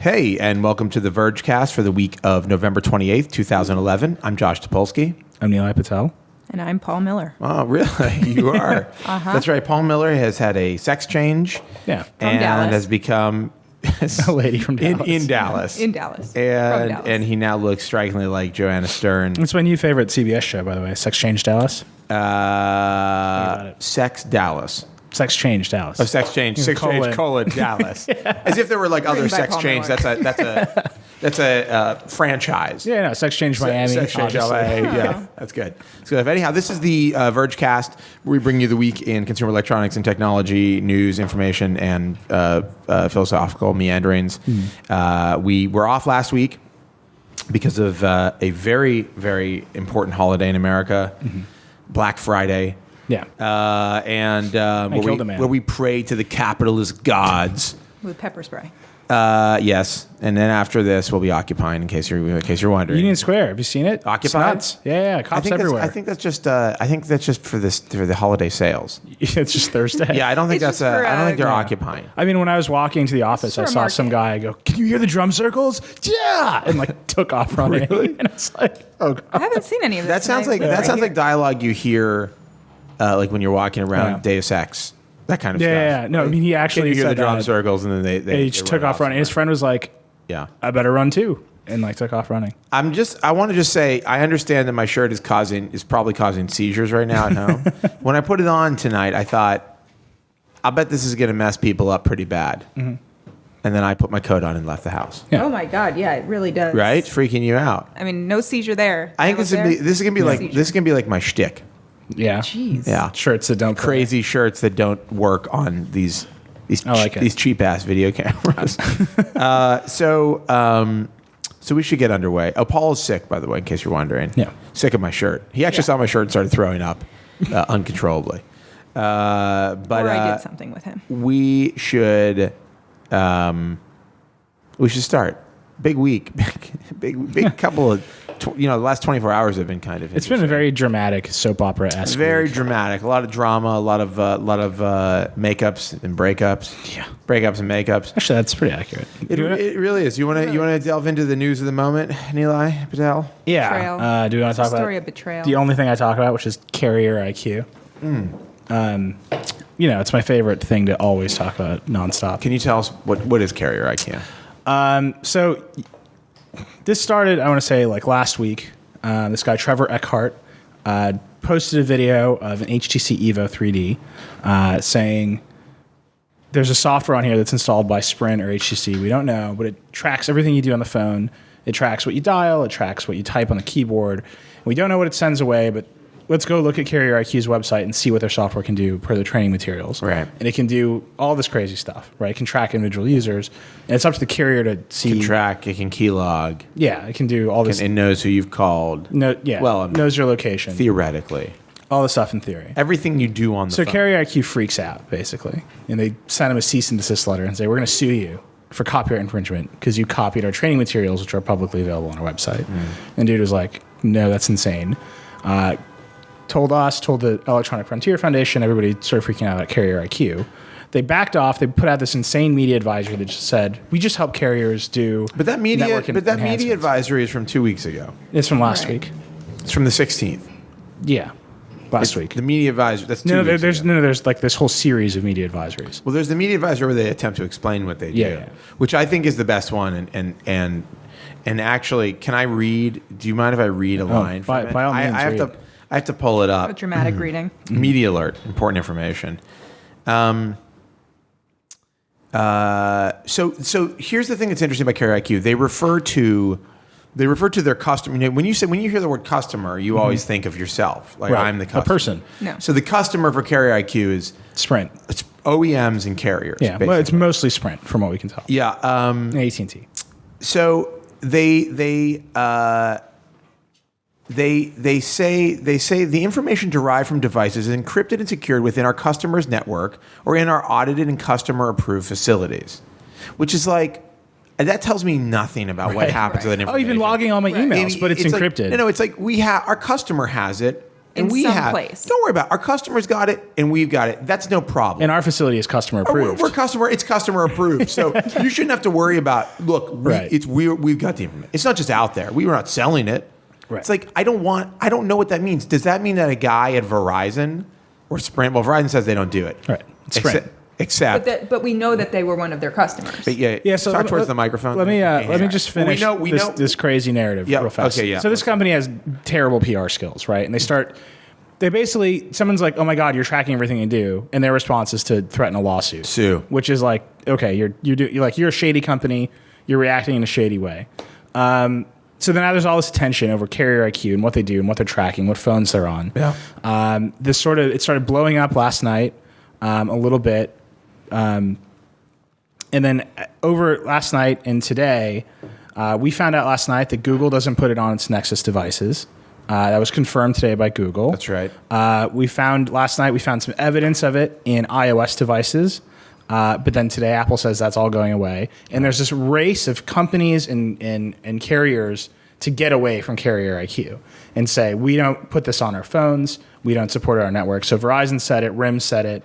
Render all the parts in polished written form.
Hey, and welcome to the Vergecast for the week of November 28th, 2011. I'm Josh Topolsky. I'm Nilay Patel. And I'm Paul Miller. Oh, really? You are? That's right. Paul Miller has had a sex change. Yeah. And Dallas. has become A lady from Dallas. in Dallas. In Dallas. And, From Dallas. and he now looks strikingly like Joanna Stern. It's my new favorite CBS show, by the way. Sex Change Dallas. Sex Dallas. Sex Change Dallas. Oh, sex change. Sex change, colon, Dallas. As if there were like other Written by sex Paul change. Miller. That's a franchise. Yeah, no, Sex Change Miami. Sex change LA. obviously. Yeah, that's good. So, anyhow, this is the Vergecast, where we bring you the week in consumer electronics and technology, news, information, and philosophical meanderings. We were off last week because of a very, very important holiday in America, Black Friday. Yeah. Where we pray to the capitalist gods. With pepper spray. Yes, and then after this, we'll be occupying. In case you're wondering, Union Square. Have you seen it? Occupied? It's nuts. Yeah, cops everywhere. I think that's just for the holiday sales. It's just Thursday. Yeah, I don't think It's that's. just for, I don't think they're yeah. occupying. I mean, when I was walking to the office, I For a saw some market. guy go, "Can you hear the drum circles?" Yeah, and like took off running. Really? And it's like, oh god. I haven't seen any of this. That sounds like dialogue you hear, like when you're walking around Yeah. Deus Ex, that kind of stuff. Yeah. No, I mean, he Can actually you hear the said drum that. circles and then they He just took off running. His friend was like, Yeah. "I better run too," and like took off running. I want to just say, I understand that my shirt is probably causing seizures right now at home. When I put it on tonight, I thought, I'll bet this is going to mess people up pretty bad. And then I put my coat on and left the house. Yeah. Oh my God, yeah, it really does. Right? Freaking you out. I mean, no seizure there. I think this is gonna be like my shtick. Yeah. Jeez. Yeah. Shirts that don't play. Crazy shirts that don't work on these I like it. these cheap ass video cameras. So we should get underway. Oh, Paul is sick, by the way, in case you're wondering. Yeah. Sick of my shirt. He actually saw my shirt and started throwing up uncontrollably. But Or I did something with him. we should start. Big week, big couple of, the last 24 hours have been kind of. It's been a very dramatic soap opera-esque. very week. dramatic. A lot of drama, a lot of makeups and breakups. Yeah. Breakups and makeups. Actually, that's pretty accurate. It really is. You want to delve into the news of the moment, Nilay Patel? Yeah. Betrayal. Do we want to talk Story about of betrayal. the only thing I talk about, which is carrier IQ? It's my favorite thing to always talk about nonstop. Can you tell us what is carrier IQ? So this started, I want to say, like last week. This guy, Trevor Eckhart, posted a video of an HTC Evo 3D saying there's a software on here that's installed by Sprint or HTC. We don't know, but it tracks everything you do on the phone. It tracks what you dial. It tracks what you type on the keyboard. We don't know what it sends away, but let's go look at Carrier IQ's website and see what their software can do per the training materials. Right. And it can do all this crazy stuff, right? It can track individual users. And it's up to the carrier to see. It can track. It can keylog. Yeah, it can do all this. It knows who you've called. Knows your location. Theoretically. All the stuff in theory. Everything you do on the phone. So Carrier IQ freaks out, basically. And they send him a cease and desist letter and say, we're going to sue you for copyright infringement because you copied our training materials, which are publicly available on our website. And dude was like, no, that's insane. Told the Electronic Frontier Foundation, everybody started freaking out about Carrier IQ. They backed off. They put out this insane media advisory that just said, we just help carriers do But that media enhancements." advisory is from 2 weeks ago. It's from last Right. week. It's from the 16th. Yeah, last week. The media advisory. That's 2 No, weeks there's ago. there's like this whole series of media advisories. Well, there's the media advisory where they attempt to explain what they do, Yeah. which I think is the best one. And actually, can I read? Do you mind if I read a line? by from it? all means, read. I have to pull it A up. dramatic reading. Media alert, important information. So here's the thing that's interesting about Carrier IQ. They refer to their customer. When you hear the word customer, you always think of yourself. Like Right. I'm the customer. A person. No. So the customer for Carrier IQ is Sprint. it's OEMs and carriers. Yeah, well, it's mostly Sprint from what we can tell. yeah. And AT&T. So they say the information derived from devices is encrypted and secured within our customer's network or in our audited and customer approved facilities, which is like that tells me nothing about what happens with that information. Oh, you've been logging all my emails, but it's like- encrypted. no, it's like our customer has it. and in we some have. place. Don't worry about it. Our customers got it, and we've got it. That's no problem. And our facility is customer approved. It's customer approved. So you shouldn't have to worry about. Look, Right. we've got the information. It's not just out there. We were not selling it. Right. It's like I don't know what that means. Does that mean that a guy at Verizon or Sprint? Well, Verizon says they don't do it. Right. Sprint. Except. But we know that they were one of their customers. But yeah. So talk towards the microphone. Let me just finish Well, we know this crazy narrative Yeah, real fast. okay, yeah. So this company has terrible PR skills, right? And they basically, someone's like, "Oh my God, you're tracking everything you do," and their response is to threaten a lawsuit, sue, which is like, okay, you're a shady company, you're reacting in a shady way. So then now there's all this attention over carrier IQ and what they do and what they're tracking, what phones they're on. Yeah. It started blowing up last night, a little bit. And then over last night and today, we found out last night that Google doesn't put it on its Nexus devices. That was confirmed today by Google. That's right. Last night we found some evidence of it in iOS devices. But then today Apple says that's all going away. And there's this race of companies and carriers to get away from carrier IQ and say, we don't put this on our phones. We don't support our network. So Verizon said it, RIM said it.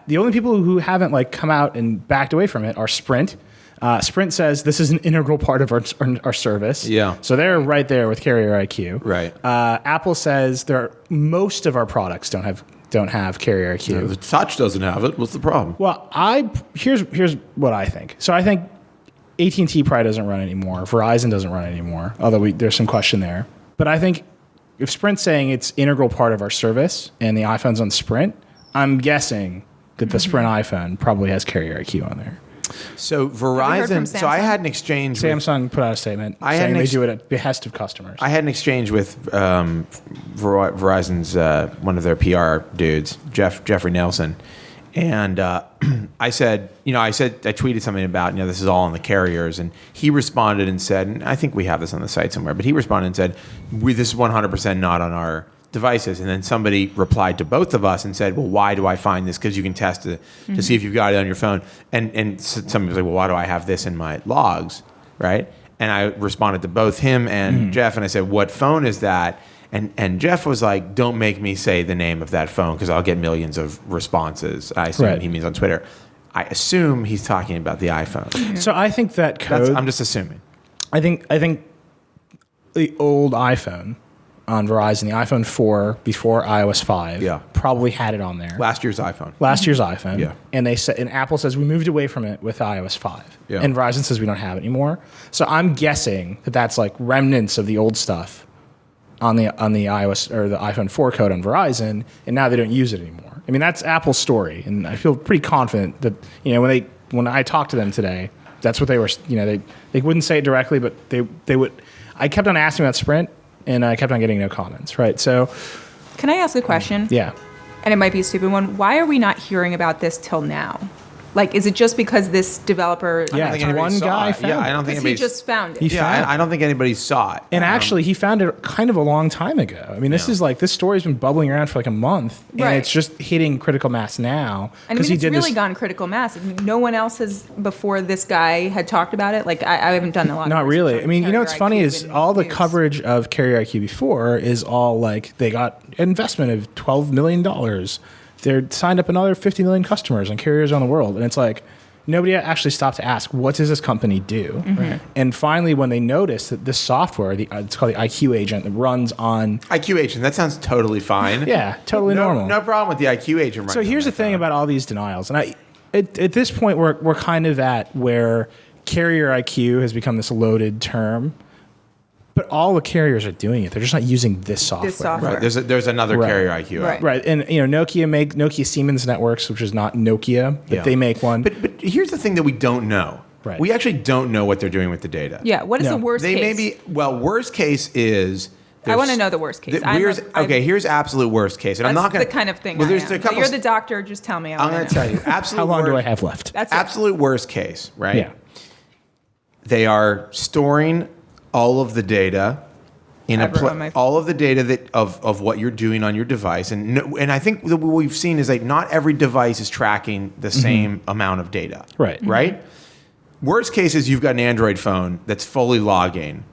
The only people who haven't come out and backed away from it are Sprint. Sprint says this is an integral part of our service. Yeah. So they're right there with carrier IQ. Right. Apple says most of our products don't have carrier IQ. The Touch doesn't have it. What's the problem? Well, here's what I think. So I think AT&T probably doesn't run anymore. Verizon doesn't run anymore, although there's some question there. But I think if Sprint's saying it's integral part of our service and the iPhone's on Sprint, I'm guessing that the Sprint iPhone probably has carrier IQ on there. So Have you heard from Verizon. So I Samsung? had an exchange. Samsung put out a statement saying they do it at behest of customers. I had an exchange with Verizon's one of their PR dudes, Jeffrey Nelson, and I said, I tweeted something about, this is all on the carriers, and he responded and said, and I think we have this on the site somewhere, but he responded and said, this is 100% not on our devices. And then somebody replied to both of us and said, well, why do I find this? Because you can test it to see if you've got it on your phone. And somebody was like, well, why do I have this in my logs, right? And I responded to both him and Jeff, and I said, what phone is that? And Jeff was like, don't make me say the name of that phone because I'll get millions of responses. I assume he means on Twitter. I assume he's talking about the iPhone. So I think that code... I'm just assuming. I think the old iPhone on Verizon, the iPhone 4 before iOS 5, probably had it on there. Last year's iPhone. Last year's iPhone. Yeah. And Apple says we moved away from it with iOS 5. Yeah. And Verizon says we don't have it anymore. So I'm guessing that that's like remnants of the old stuff on the iOS or the iPhone 4 code on Verizon, and now they don't use it anymore. I mean, that's Apple's story, and I feel pretty confident that when I talked to them today, that's what they were. They wouldn't say it directly, but they would. I kept on asking about Sprint, and I kept on getting no comments. Right. So, Can I ask a question? yeah. And it might be a stupid one. Why are we not hearing about this till now? Like, is it just because this developer? Yeah, think it's anybody one saw guy it. found Yeah, I it. don't think Because he anybody. just found it. He found it. I don't think anybody saw it. And actually, he found it kind of a long time ago. I mean, this story's been bubbling around for like a month, and Right. it's just hitting critical mass now. And it's really gone critical mass. I mean, no one else has before this guy had talked about it. Like I haven't done a lot. Not of really. research I mean, on what's carrier funny IQ is in all the news. coverage of carrier IQ before is all like they got an investment of $12 million. They're signed up another 50 million customers on carriers around the world. And it's like, nobody actually stopped to ask, what does this company do? Mm-hmm. And finally, when they noticed that this software, it's called the IQ agent that runs on... IQ agent, that sounds totally fine. Yeah, totally normal. No problem with the IQ agent. So here's the thing about all these denials. And at this point, we're kind of at where carrier IQ has become this loaded term. But all the carriers are doing it. They're just not using this software. Right. There's another Right. carrier IQ. Right. Right, and Nokia Siemens Networks, which is not Nokia, but they make one. But here's the thing that we don't know. Right. We actually don't know what they're doing with the data. Yeah. What is No. the worst They case? may be. Well, worst case is. I want to know the worst case. Here's absolute worst case, and That's I'm not going the kind of thing. Well, I there's am. a couple. You're the doctor. Just tell me. I'm going to tell you. Absolute. How long do I worst- have left? That's it. Absolute worst case, right? Yeah. They are storing all of the data in Ever on my phone. all of the data that of what you're doing on your device, and I think that what we've seen is like not every device is tracking the same amount of data. Right. Right. Worst case is you've got an Android phone that's fully logging,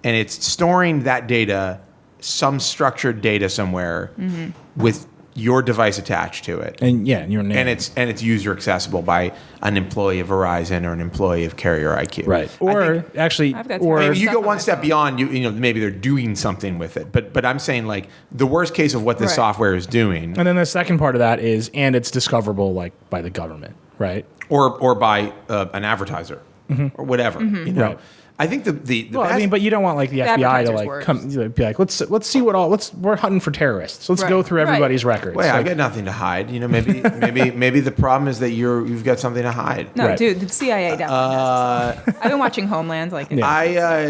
and it's storing that data some structured data somewhere with your device attached to it. And your name. And it's user accessible by an employee of Verizon or an employee of Carrier IQ. Right. Or actually, I've got or terrible You stuff go on one my step phone. beyond, you know, maybe they're doing something with it. But I'm saying, like, the worst case of what this Right. software is doing, and then the second part of that is, and it's discoverable like by the government, right? or by an advertiser or whatever, you know. Right. I think the Well, best, I mean, but you don't want like the FBI to advertiser's like words. come be like, let's see what all we're hunting for terrorists. Let's Right. go through Right. everybody's records. Wait, I Like, got nothing to hide. You know, maybe the problem is that you've got something to hide. No, Right. dude, the CIA definitely has this. I've been watching Homeland. Like, Is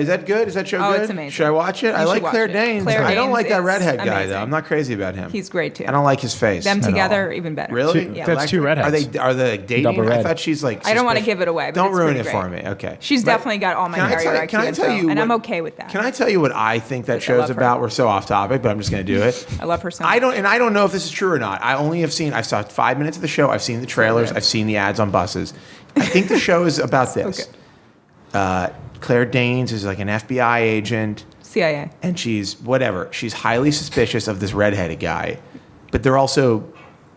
that good? Is that show Oh, good? it's amazing. Should I watch it? I You like should watch Claire it. Danes. Claire I don't Danes like that is redhead guy though. amazing. I'm not crazy about him. he's great too. I don't like his face. Them at all. together, even better. Really? Yeah. That's two redheads. Are they like dating? Double I red. thought she's like. I don't want to suspicious. give it away. But Don't it's ruin pretty it great. for me. Okay. She's But definitely got all my can I Carrier tell- IQ can I tell info, you and I'm what- okay with that. Can I tell you what I think that I show's love her. about? We're so off topic, but I'm just going to do it. I love her so much. I don't know if this is true or not. I saw 5 minutes of the show. I've seen the trailers. I've seen the ads on buses. I think the show is about this. Claire Danes is like an FBI agent, CIA. and she's highly suspicious of this redheaded guy, but they're also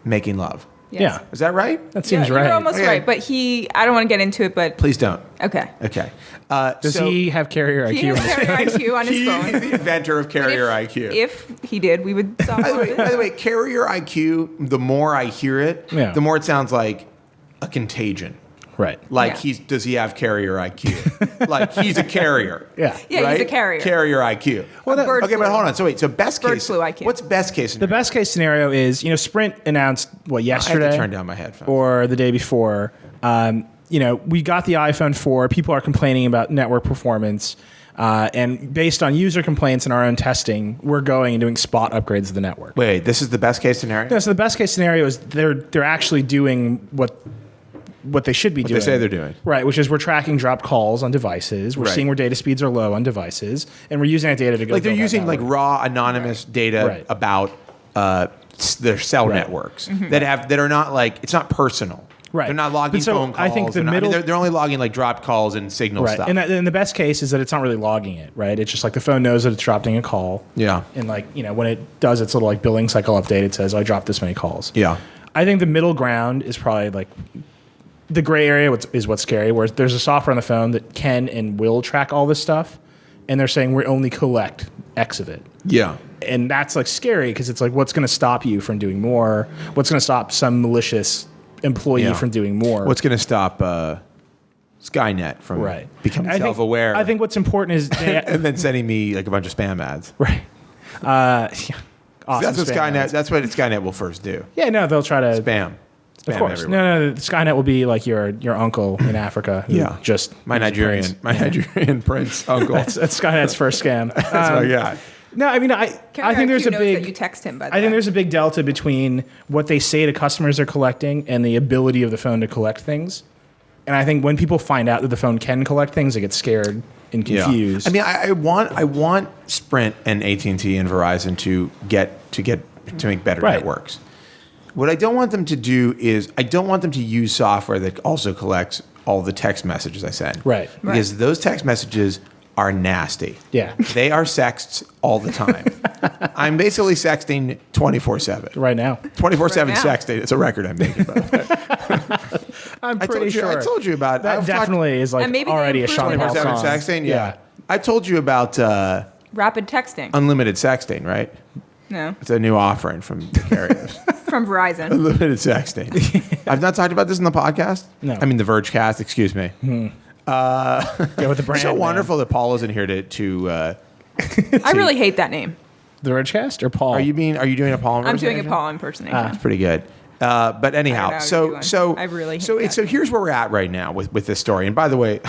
making love. Yes. Yeah, Is that right? that seems yeah, right. You're almost Okay. right, but I don't want to get into it, but Please don't. okay. Okay. Does he have carrier IQ? He has on his Carrier IQ on his He's phone. the inventor of But Carrier IQ. If he did, we would solve it. By the way, Carrier IQ, the more I hear it, Yeah. the more it sounds like a contagion. Right. Like Yeah. does he have carrier IQ? Like he's a carrier. Yeah. Yeah, right? he's a carrier. Carrier IQ. Bird Okay, flu. but hold on. So best Bird case. flu IQ. What's best case The scenario? best case scenario is, Sprint announced I yesterday have to turn down my headphones. or the day before. We got the iPhone 4. People are complaining about network performance. And based on user complaints and our own testing, we're going and doing spot upgrades of the network. Wait, this is the best case scenario? Yeah, so the best case scenario is they're actually doing what they should be doing. they say they're doing. Right, which is we're tracking dropped calls on devices. We're Right. seeing where data speeds are low on devices, and we're using that data to go. Like they're build that using like network. raw anonymous data Right. about their cell Right. networks that are not like it's not personal. Right. They're not logging But so phone calls. I think the middle- they're only logging like dropped calls and signal Right, stuff. and the best case is that it's not really logging it. Right, it's just like the phone knows that it's dropping a call. Yeah. and when it does its little like billing cycle update, it says, "I dropped this many calls." Yeah. I think the middle ground is probably like the gray area is what's scary, where there's a software on the phone that can and will track all this stuff, and they're saying we only collect X of it. Yeah. And that's like scary because it's like, what's going to stop you from doing more? What's going to stop some malicious employee Yeah. from doing more? What's going to stop Skynet from right? becoming I think- self-aware I think what's important is and then sending me like a bunch of spam ads? right. Yeah. Awesome That's what spam Skynet. ads. That's what Skynet will first do. Yeah, no, they'll try to Spam. Of Spam course, everywhere. no. Skynet will be like your uncle in Africa. Who Yeah. just My uses Nigerian prince uncle. That's Skynet's first scam. That's my guy. No, I mean, I think there's a knows that you big. text him, by the I think way. there's a big delta between what they say to customers are collecting and the ability of the phone to collect things. And I think when people find out that the phone can collect things, they get scared and confused. I mean, I want Sprint and AT&T and Verizon to make better Right. networks. What I don't want them to do is I don't want them to use software that also collects all the text messages I send. Right. Because those text messages are nasty. Yeah. They are sexts all the time. I'm basically sexting 24/7. right now, 24/7 Right now. sexting. It's a record I'm making. By the way. I'm I pretty sure. I told you about that I've definitely is like And maybe they already a improve Sean it Paul as 24/7 song. sexting. Yeah. I told you about Rapid texting. unlimited sexting, right? No, It's a new offering from the carriers. from Verizon. Unlimited sexting. I've not talked about this in the podcast. No. I mean the Vergecast. Excuse me. Go with the brand. It's so man. wonderful that Paul isn't here to I really hate that name. The Vergecast or Paul? Are you doing a Paul? I'm doing a impersonation? Paul impersonation. It's pretty good. But anyhow, I so know, I really hate that. so here's where we're at right now with this story. And by the way,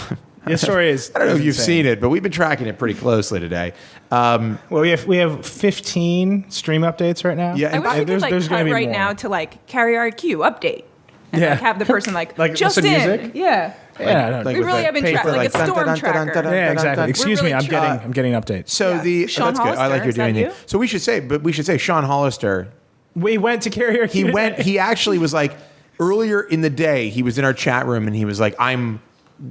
This story is. I don't know if you've insane. seen it, but we've been tracking it pretty closely today. Well, we have 15 stream updates right now. Yeah, I and wish by- we could like there's gonna cut be right more. now to like Carrier IQ update. And Yeah. like have the person like, Like, just listen in. to music? Yeah. Yeah, I don't like We with really the have been paper, tracked, like a dun, dun, storm dun, dun, dun, tracker. dun, yeah, dun, exactly. dun, dun. Excuse really me, try- I'm getting updates. So Yeah. the Sean that's good. I like Hollister, you're is that doing you? it. So we should say Sean Hollister. We went to Carrier. He actually was like earlier in the day. He was in our chat room and he was like, I'm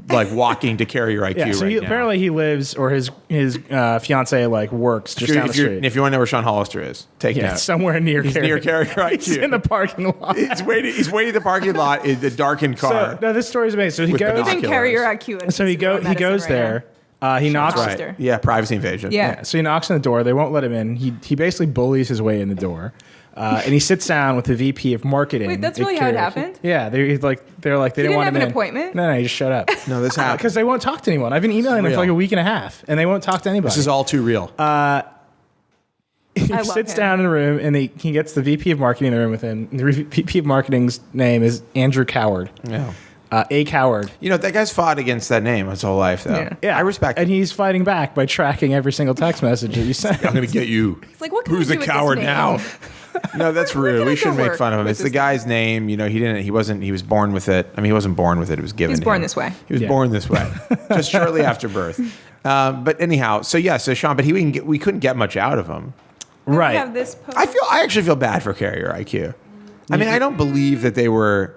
like walking to Carrier IQ Yeah, so right now. apparently he lives, or his fiance like works just down the street. If you want to know where Sean Hollister is, take Yeah, note. somewhere near He's Carrier. near Carrier IQ. He's in the parking lot. He's waiting in the parking lot in the darkened car. So, no, this story's amazing. So he With goes. binoculars. Even Carrier IQ. And So he goes there. He knocks. Right. Right. Hollister. Yeah, privacy invasion. Yeah. So he knocks on the door. They won't let him in. He basically bullies his way in the door, and he sits down with the VP of marketing. Wait, that's at really how it Karaoke. happened? Yeah, they're like they He didn't want have him an in. appointment? No, he just showed up. No, this happened. Because they won't talk to anyone. I've been emailing them for Real. like a week and a half, and they won't talk to anybody. This is all too real. He I love sits him. down in the room, and he gets the VP of marketing in the room with him. And the VP of marketing's name is Andrew Coward. yeah. A Coward. You know, that guy's fought against that name his whole life, though. Yeah. Yeah, I respect And it. he's fighting back by tracking every single text message that you send. I'm going to get you. It's like, what can Who's I the do with this coward name? now? No, that's rude. can I We shouldn't go make work fun of him. with It's the this guy's name. You know, he was born with it. I mean, he wasn't born with it. It was given He was to born him. this way. He was Yeah. born this way, just shortly after birth. But anyhow, so Sean, but we couldn't get much out of him. Right. We have this post. I actually feel bad for Carrier IQ. I mean, I don't believe that they were.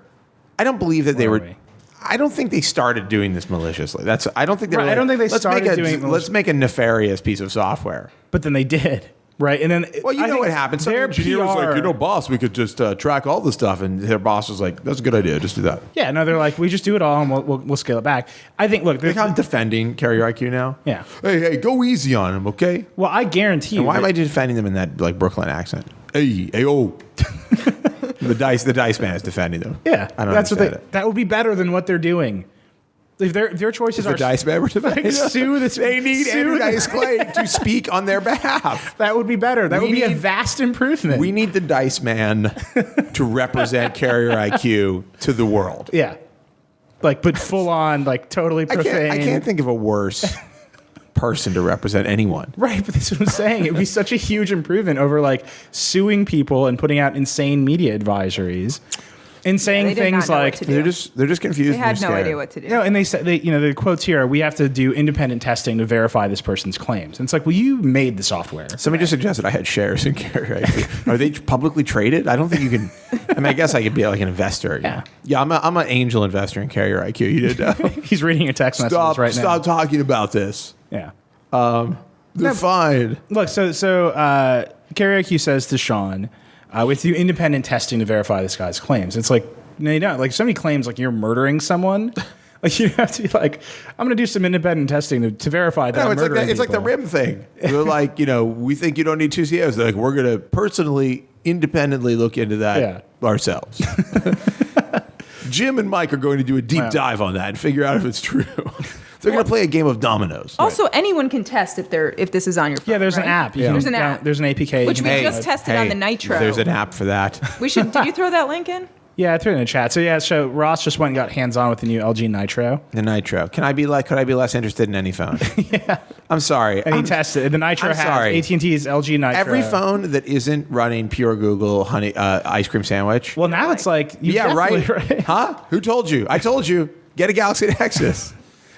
I don't believe that they Where were. are we? I don't think they started doing this maliciously. I don't think they. Right, were I don't think they let's started make doing it Let's make a nefarious piece of software. But then they did. Right. And then Well, you I know think what happened. Some their engineer was like, PR boss, we could just track all the stuff, and their boss was like, that's a good idea. Just do that. Yeah, no, they're like, we just do it all and we'll scale it back. I think, look, Look how I'm defending Carrier IQ now. Yeah. Hey, go easy on him, okay? well, I guarantee you. And why am that- I defending them in that like Brooklyn accent? Hey, oh. the dice man is defending them. Yeah, I don't that's understand what it. that would be better than what they're doing. If their choices The are dice man were defending them. sue the They need Andrew Dice Clay to speak on their behalf. that would be better. That We would be a need- vast improvement. We need the dice man to represent Carrier IQ to the world. yeah, like but full on, like totally I profane. can't think of a worse person to represent anyone. Right, but that's what I'm saying. It would be such a huge improvement over like suing people and putting out insane media advisories and saying they did things not know what like to do. They're just confused. They had and no scared. idea what to do. no, and they said the quotes here are, we have to do independent testing to verify this person's claims. And it's like, well, you made the software. Somebody just suggested I had shares in Carrier IQ. Are they publicly traded? I don't think you can. I mean, I guess I could be like an investor. Yeah. I'm an angel investor in Carrier IQ. You did know. He's reading your text messages right now. Stop talking about this. Yeah. They're fine. Look, so Carrier IQ says to Sean, we have to do independent testing to verify this guy's claims. It's like, no, you don't. Like, if somebody claims like you're murdering someone, like you have to be like, I'm going to do some independent testing to verify that No, I'm it's like murdering it's like the people. RIM thing. They're like, we think you don't need two CEOs. They're like, we're going to personally, independently look into that ourselves. Jim and Mike are going to do a deep dive on that and figure out if it's true. They're going to play a game of dominoes. Also, anyone can test if this is on your phone. Yeah, there's an right? app. You There's can an down- app. There's an APK. Which you we can just download. tested on the Nitro. There's an app for that. Did you throw that link in? Yeah, I threw it in the chat. So Ross just went and got hands-on with the new LG Nitro. The Nitro. Could I be less interested in any phone? Yeah. I'm sorry. And he tested. The Nitro I'm has sorry. AT&T's LG Nitro. Every phone that isn't running pure Google honey ice cream sandwich. Well, now it's like, you definitely- right. Huh? Who told you? I told you. Get a Galaxy Nexus.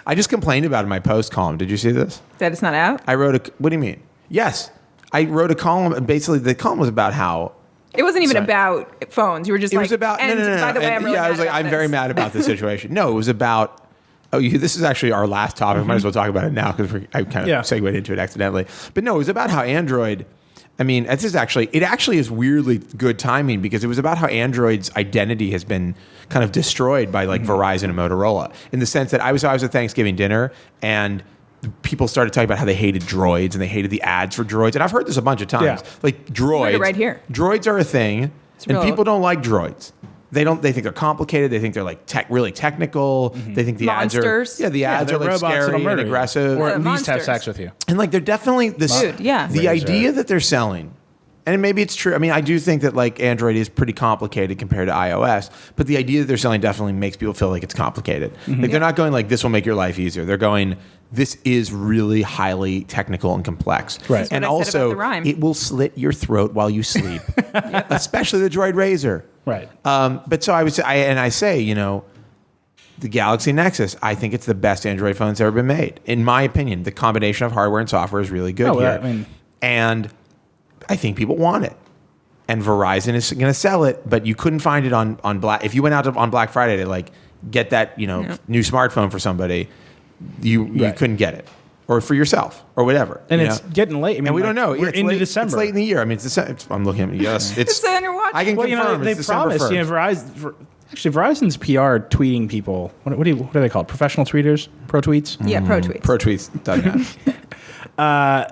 I just complained about it in my post column. Did you see this? That it's not out? I wrote what do you mean? Yes. I wrote a column, and basically the column was about how It wasn't even Sorry. about phones. You were just it like, was about and no. by the way, And, I'm really I was mad like, about I'm very this. mad about this situation. No, it was about this is actually our last topic. Might as well talk about it now because I kind of segued into it accidentally. But no, it was about how Android. I mean, it actually is weirdly good timing because it was about how Android's identity has been kind of destroyed by like Verizon and Motorola in the sense that I was at Thanksgiving dinner and people started talking about how they hated droids and they hated the ads for droids. And I've heard this a bunch of times. Yeah. Like droids. Heard it right here. Droids are a thing and real. people don't like droids. They think they're complicated. They think they're like really technical. They think the Monsters. ads are the ads they're are like robots that'll scary and murder you. aggressive. Or at least monsters. have sex with you. And like they're definitely this. Dude, yeah. The Razor. idea that they're selling, and maybe it's true. I mean, I do think that like Android is pretty complicated compared to iOS, but the idea that they're selling definitely makes people feel like it's complicated. Like they're not going like this will make your life easier. They're going this is really highly technical and complex. Right. And what I said about also the rhyme. it will slit your throat while you sleep, especially the Droid Razor. Right. But so I say, the Galaxy Nexus, I think it's the best Android phone that's ever been made. In my opinion, the combination of hardware and software is really good Oh, here. well, I mean- And I think people want it. And Verizon is going to sell it, but you couldn't find it on Black. If you went out on Black Friday to like get that new smartphone for somebody, you couldn't get it, or for yourself, or whatever. And it's getting late. I mean, and we don't know. We're It's into late, December. It's late in the year. I mean, I'm looking at me. Yes, it's. It's on your watch. I can confirm. they it's December promised. 1st. Verizon's PR tweeting people. What are they called? Professional tweeters? Pro tweets? Yeah, pro tweets. Pro tweets.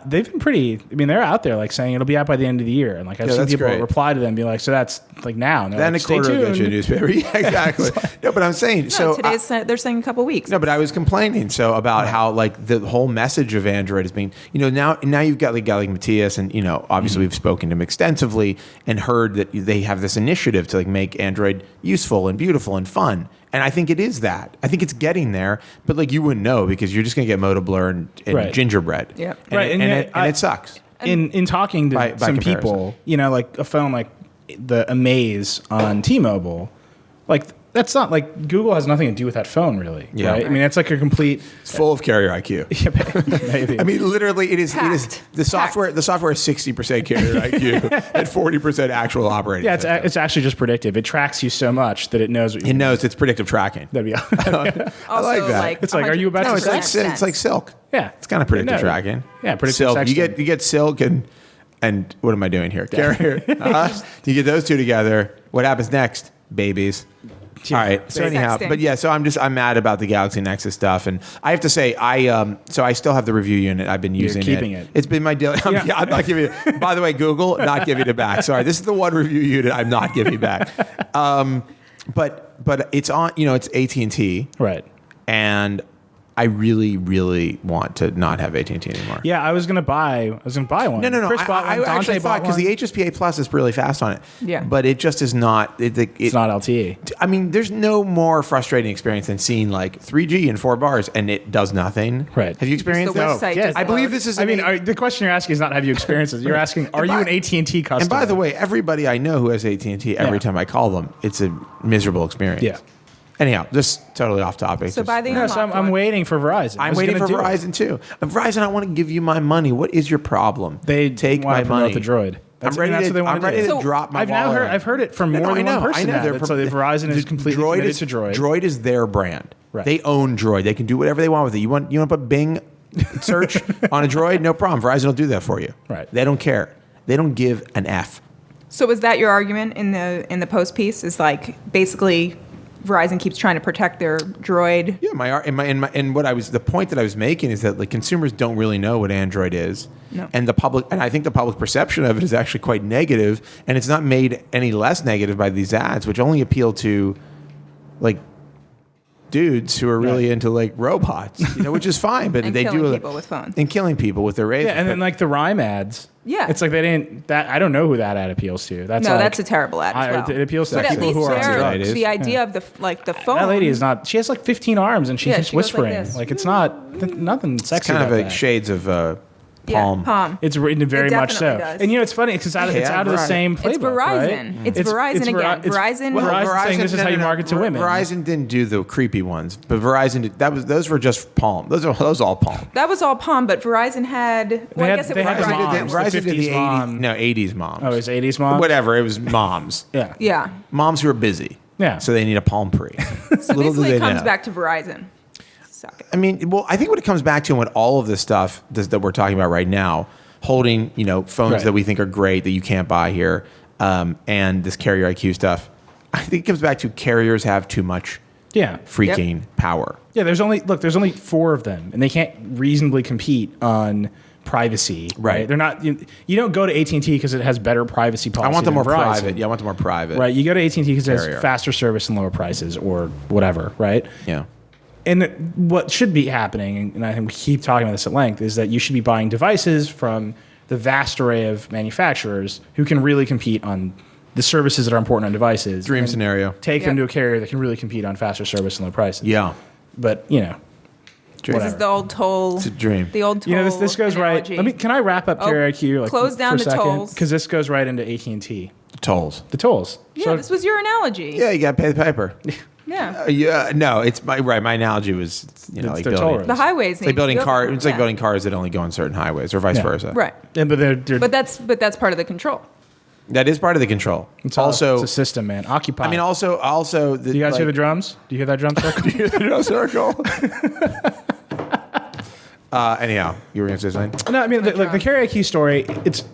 They've been pretty. I mean, they're out there like saying it'll be out by the end of the year, and like I've seen that's people great. reply to them, be like, "So that's like now." And they're Then like, a "Stay quarter will get you a tuned." newspaper. Yeah, exactly. No, but I'm saying No, they're saying a couple weeks. No, but I was complaining about how like the whole message of Android is being, now you've got like Matthias, and obviously we've spoken to him extensively and heard that they have this initiative to like make Android useful and beautiful and fun. And I think it is that. I think it's getting there, but like you wouldn't know because you're just going to get Moto Blur and Right. gingerbread. Yep. And Right, it sucks. In talking to By some comparison. people, like a phone like the Amaze on T-Mobile, like that's not like Google has nothing to do with that phone, really. Yeah. Right? I mean, it's like a complete. It's full of carrier IQ. Maybe. I mean, literally, it is Hacked. the software. The software is 60% carrier IQ and 40% actual operating. Yeah, system. it's actually just predictive. It tracks you so much that it knows what you It knows it's predictive tracking. That'd be I like that. It's like, are you about No, to it's like silk. Yeah. It's kind of predictive No. tracking. Yeah, predictive silk. sexting. You get silk and what am I doing here? Carrier. You get those two together. What happens next? Babies. All right. So anyhow, Sexting. but yeah, so I'm mad about the Galaxy Nexus stuff, and I have to say I still have the review unit. I've been using keeping it. It's been my daily. I'm not giving it. By the way, Google, not giving it back. Sorry, this is the one review unit I'm not giving back. But it's on. It's AT&T, Right. and I really, really want to not have AT&T anymore. Yeah, I was gonna buy one. No. Chris bought one. I Dante actually thought bought because one. the HSPA Plus is really fast on it. Yeah. But it just is not. It's not LTE. I mean, there's no more frustrating experience than seeing like 3G and 4 bars and it does nothing. Right. Have you experienced The that? website yes. just I believe loads. this is. I mean, the question you're asking is not have you experienced it. You're asking, are you an AT&T customer? And by the way, everybody I know who has AT&T, every Yeah. time I call them, it's a miserable experience. Yeah. Anyhow, just totally off topic. So Just- by the No, so I'm waiting for Verizon. I I'm was waiting for gonna do it. Verizon too. Verizon, I want to give you my money. What is your problem? They take want my to promote money. the Droid. That's I'm ready what they to. want I'm ready to So drop my. I've now wallet. heard it from No, more than I know, one person. I know. Now, so Verizon is completely committed to Droid. Droid is their brand. Right. They own Droid. They can do whatever they want with it. You want to put Bing search on a Droid? No problem. Verizon will do that for you. Right. They don't care. They don't give an F. So was that your argument in the post piece? Is like basically Verizon keeps trying to protect their Droid. Yeah, the point that I was making is that like consumers don't really know what Android is, No. and I think the public perception of it is actually quite negative, and it's not made any less negative by these ads, which only appeal to like dudes who are really into like robots, which is fine, but And they killing do people with phones. and killing people with their razors. Yeah, and then like the Rhyme ads. Yeah. It's like they didn't. That I don't know who that ad appeals to. That's No, like, that's a terrible ad as well. It appeals to But at people least who are on there, Right, it drugs. is. the idea of the phone. That lady is not. She has like 15 arms and she Yeah, keeps she goes like whispering. this. Like it's not nothing it's sexy kind of about like that. shades of Yeah, palm. Palm. It's written very It much so. definitely does. And it's funny because it's out of the Verizon. same playbook. It's Verizon. Right? It's Verizon again. Verizon- Well, Verizon's saying this is how you market to women. Verizon didn't do the creepy ones, but Verizon did, those were just Palm. Those are all Palm. That was all Palm, but Verizon had. Well, I guess it they was had the Verizon. moms. Verizon the did the 50s 80s, mom. no 80s moms. Oh, it was 80s mom? Whatever, it was moms. Yeah. Yeah. Moms who are busy. Yeah. So they need a Palm Pre. So basically, it comes back to Verizon. Suck it. I mean, well, I think what it comes back to, and what all of this stuff that we're talking about right now, holding phones Right. that we think are great that you can't buy here, and this carrier IQ stuff, I think it comes back to carriers have too much Yeah. freaking power. Yeah, there's only 4 of them, and they can't reasonably compete on privacy. Right. They're not. You don't go to AT&T because it has better privacy policy. I want them than more Verizon. private. Yeah, I want them more private. Right. You go to AT&T because it Carrier. has faster service and lower prices, or whatever. Right. Yeah. And what should be happening, and I think we keep talking about this at length, is that you should be buying devices from the vast array of manufacturers who can really compete on the services that are important on devices. Dream and scenario. Take them Yep. to a carrier that can really compete on faster service and low prices. Yeah. But Dream. This is the old toll. It's a dream. The old toll. this goes analogy. right. Can I wrap up carrier IQ? close down for a the second? tolls. Because this goes right into AT&T. Tolls. The tolls. Yeah, this was your analogy. Yeah, you got to pay the piper. Yeah. Yeah, no, it's my analogy was like their toll building. roads. The highways. It's like building cars. It's like yeah. building cars that only go on certain highways, or vice Yeah. versa. Right. Yeah, but they're But that's part of the control. That is part of the control. It's also a system, man. Occupy. I mean, also. Do you guys hear the drums? Do you hear that drum circle? Do you hear the drum circle? Anyhow, you were going to say something? No, I mean, the Carrier IQ story.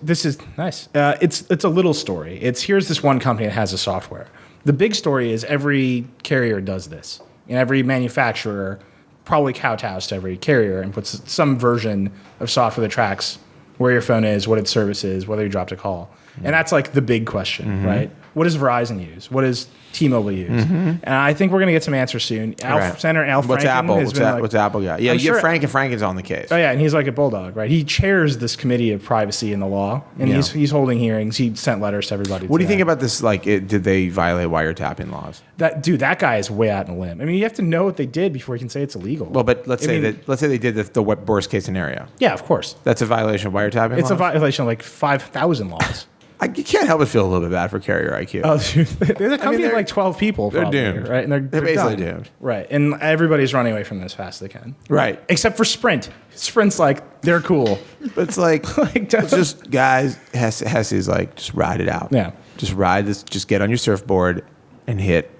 This is nice. It's a little story. Here's this one company that has the software. The big story is every carrier does this, and every manufacturer probably kowtows to every carrier and puts some version of software that tracks where your phone is, what its service is, whether you dropped a call. And that's like the big question, right? What does Verizon use? What does T-Mobile use? And I think we're going to get some answers soon. Senator Al Franken What's Apple? has been What's Apple got? Yeah, you have Franken's on the case. Oh yeah, and he's like a bulldog, right? He chairs this committee of privacy and the law, and he's holding hearings. He sent letters to everybody. What do you think about this? Like, did they violate wiretapping laws? That guy is way out on a limb. I mean, you have to know what they did before you can say it's illegal. Well, but let's say they did the worst case scenario. Yeah, of course. That's a violation of wiretapping laws? It's a violation of like 5,000 laws. You can't help but feel a little bit bad for Carrier IQ. Oh, they're a company of like 12 people. They're probably, doomed, right? And they're basically done. doomed, right? And everybody's running away from them as fast as they can, right? Except for Sprint. Sprint's like they're cool. But it's like, it's just guys. Hesse's like just ride it out. Yeah, just ride this. Just get on your surfboard and hit.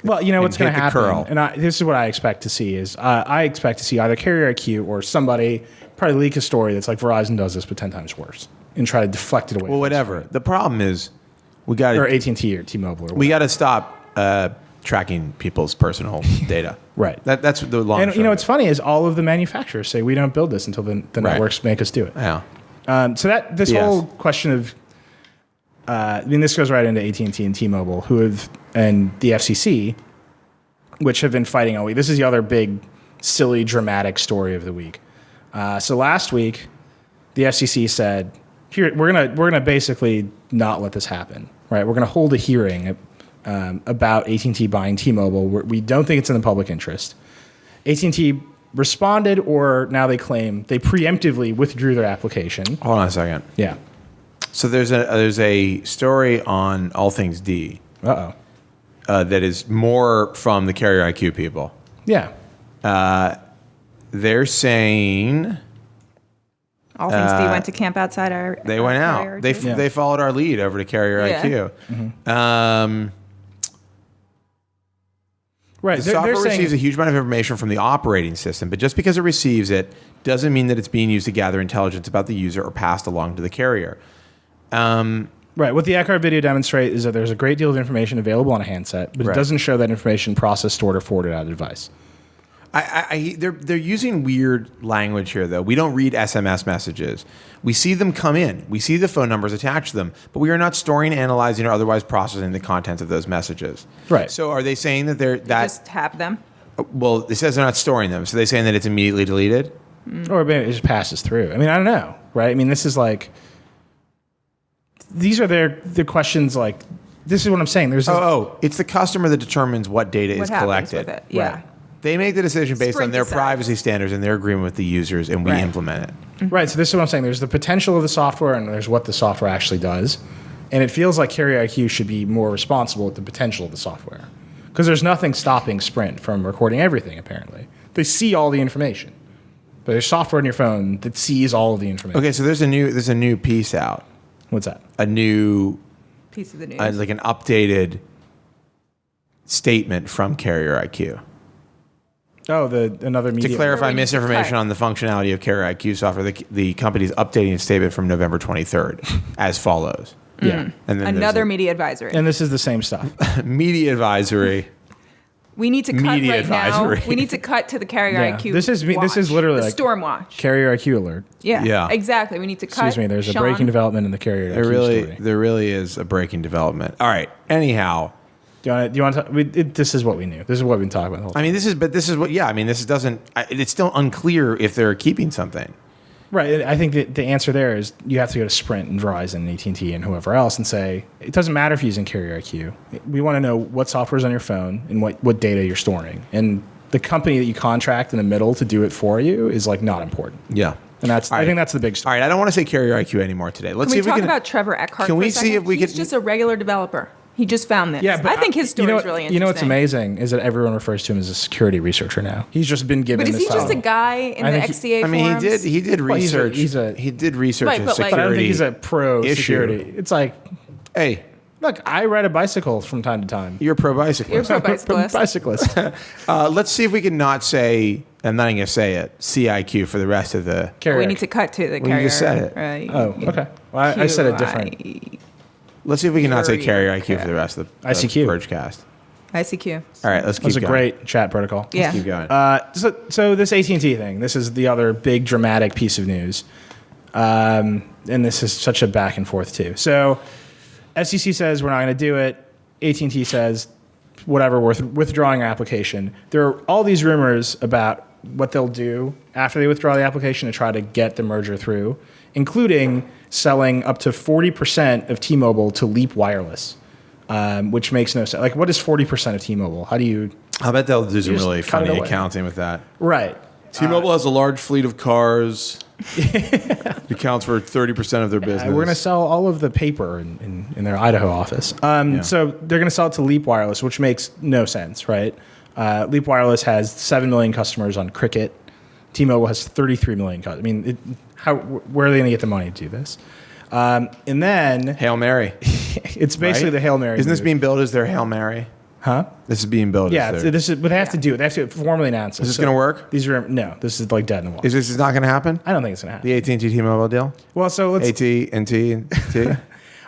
Well, you know what's going to happen, curl. and this is what I expect to see is I expect to see either Carrier IQ or somebody probably leak a story that's like Verizon does this, but 10 times worse, and try to deflect it away. Well, whatever. The problem is. We got or AT&T or T-Mobile. We got to stop tracking people's personal data. Right. That's the long. And you know what's funny is all of the manufacturers say we don't build this until the networks make us do it. Yeah. So that this whole question of, I mean, this goes right into AT&T and T-Mobile, and the FCC, which have been fighting all week. This is the other big, silly, dramatic story of the week. So last week, the FCC said, "Here, we're gonna basically not let this happen." Right, we're going to hold a hearing about AT&T buying T-Mobile. We don't think it's in the public interest. AT&T responded, or now they claim they preemptively withdrew their application. Hold on a second. Yeah. So there's a story on All Things D. That is more from the Carrier IQ people. Yeah. They're saying. All Things D went to camp outside our. They went out. They followed our lead over to Carrier IQ. Mm-hmm. Right. The software receives a huge amount of information from the operating system, but just because it receives it doesn't mean that it's being used to gather intelligence about the user or passed along to the carrier. Right. What the Eckhart video demonstrates is that there's a great deal of information available on a handset, but it doesn't show that information processed, stored, or forwarded out of the device. They're using weird language here, though. We don't read SMS messages. We see them come in. We see the phone numbers attached to them, but we are not storing, analyzing, or otherwise processing the contents of those messages. Right. So are they saying that They just have them? Well, it says they're not storing them. So they're saying that it's immediately deleted? Or maybe it just passes through. I mean, I don't know, right? I mean, this is like... These are the questions like... This is what I'm saying. There's it's the customer that determines what data is collected. With it. Yeah. Right. They make the decision based on their privacy standards and their agreement with the users, and we implement it. Right. So this is what I'm saying. There's the potential of the software, and there's what the software actually does. And it feels like Carrier IQ should be more responsible with the potential of the software, because there's nothing stopping Sprint from recording everything. Apparently, they see all the information, but there's software on your phone that sees all of the information. Okay, so there's a new piece out. What's that? A new piece of the news, like an updated statement from Carrier IQ. Oh, another media. To clarify misinformation on the functionality of Carrier IQ software, the company's updating its statement from November 23rd as follows. Yeah. And then another media advisory. And this is the same stuff. Media advisory. We need to cut media right advisory. now. We need to cut to the Carrier IQ. This is literally the like Storm Watch. Carrier IQ alert. Yeah. Exactly. We need to cut. Excuse me. There's a breaking development in the Carrier IQ story. There really is a breaking development. All right. Anyhow. Do you want to? This is what we knew. This is what we've been talking about the whole time. I mean, it's still unclear if they're keeping something. Right. I think that the answer there is you have to go to Sprint and Verizon and AT&T and whoever else and say, it doesn't matter if you're using Carrier IQ. We want to know what software is on your phone and what data you're storing. And the company that you contract in the middle to do it for you is like not important. Yeah. And I think that's the big story. All right. I don't want to say Carrier IQ anymore today. Let's see if we can talk about Trevor Eckhart. Can we for a see second? if we He's can? just a regular developer. He just found this. Yeah, but I think his story is really interesting. You know what's amazing is that everyone refers to him as a security researcher now. He's just been given this this title. But is he just a guy in the XDA forums? He did research. He did research. Right, He did research. but security but I don't think he's a pro issue. security. It's like Hey, Look, I ride a bicycle from time to time. you're a pro bicyclist. You're a pro bicyclist. Bicyclist. Let's see if we can not say, I'm not even going to say it, CIQ for the rest of the... Carrier. We need to cut to the Well, carrier. you just said it. Right. Oh, okay. Well, I said it different. Let's see if we can not say carrier Carrier IQ for the rest of the ICQ. Vergecast. ICQ. All right, let's That keep was a going. great chat protocol. Yeah. Keep going. So this AT&T thing, this is the other big dramatic piece of news. And this is such a back and forth too. So FCC says we're not going to do it. AT&T says whatever, we're withdrawing our application. There are all these rumors about what they'll do after they withdraw the application to try to get the merger through, including selling up to 40% of T-Mobile to Leap Wireless, which makes no sense. Like, what is 40% of T-Mobile? How do you... I bet they'll do some just really cut it funny away. accounting with that. Right. T-Mobile has a large fleet of cars. It accounts for 30% of their business. We're going to sell all of the paper in their Idaho office. So they're going to sell it to Leap Wireless, which makes no sense, right? Leap Wireless has 7 million customers on Cricket. T-Mobile has 33 million customers. I mean, where are they going to get the money to do this? And then Hail Mary. it's basically right? the Hail Mary. Isn't this move. being billed as their Hail Mary? Huh? This is being billed Yeah, as their... this is what they have to do. They have to formally announce it. Is this going to work? These are no. This is like dead in the water. Is this not going to happen? I don't think it's going to happen. The AT&T T-Mobile deal? Well, so let's. AT&T and T?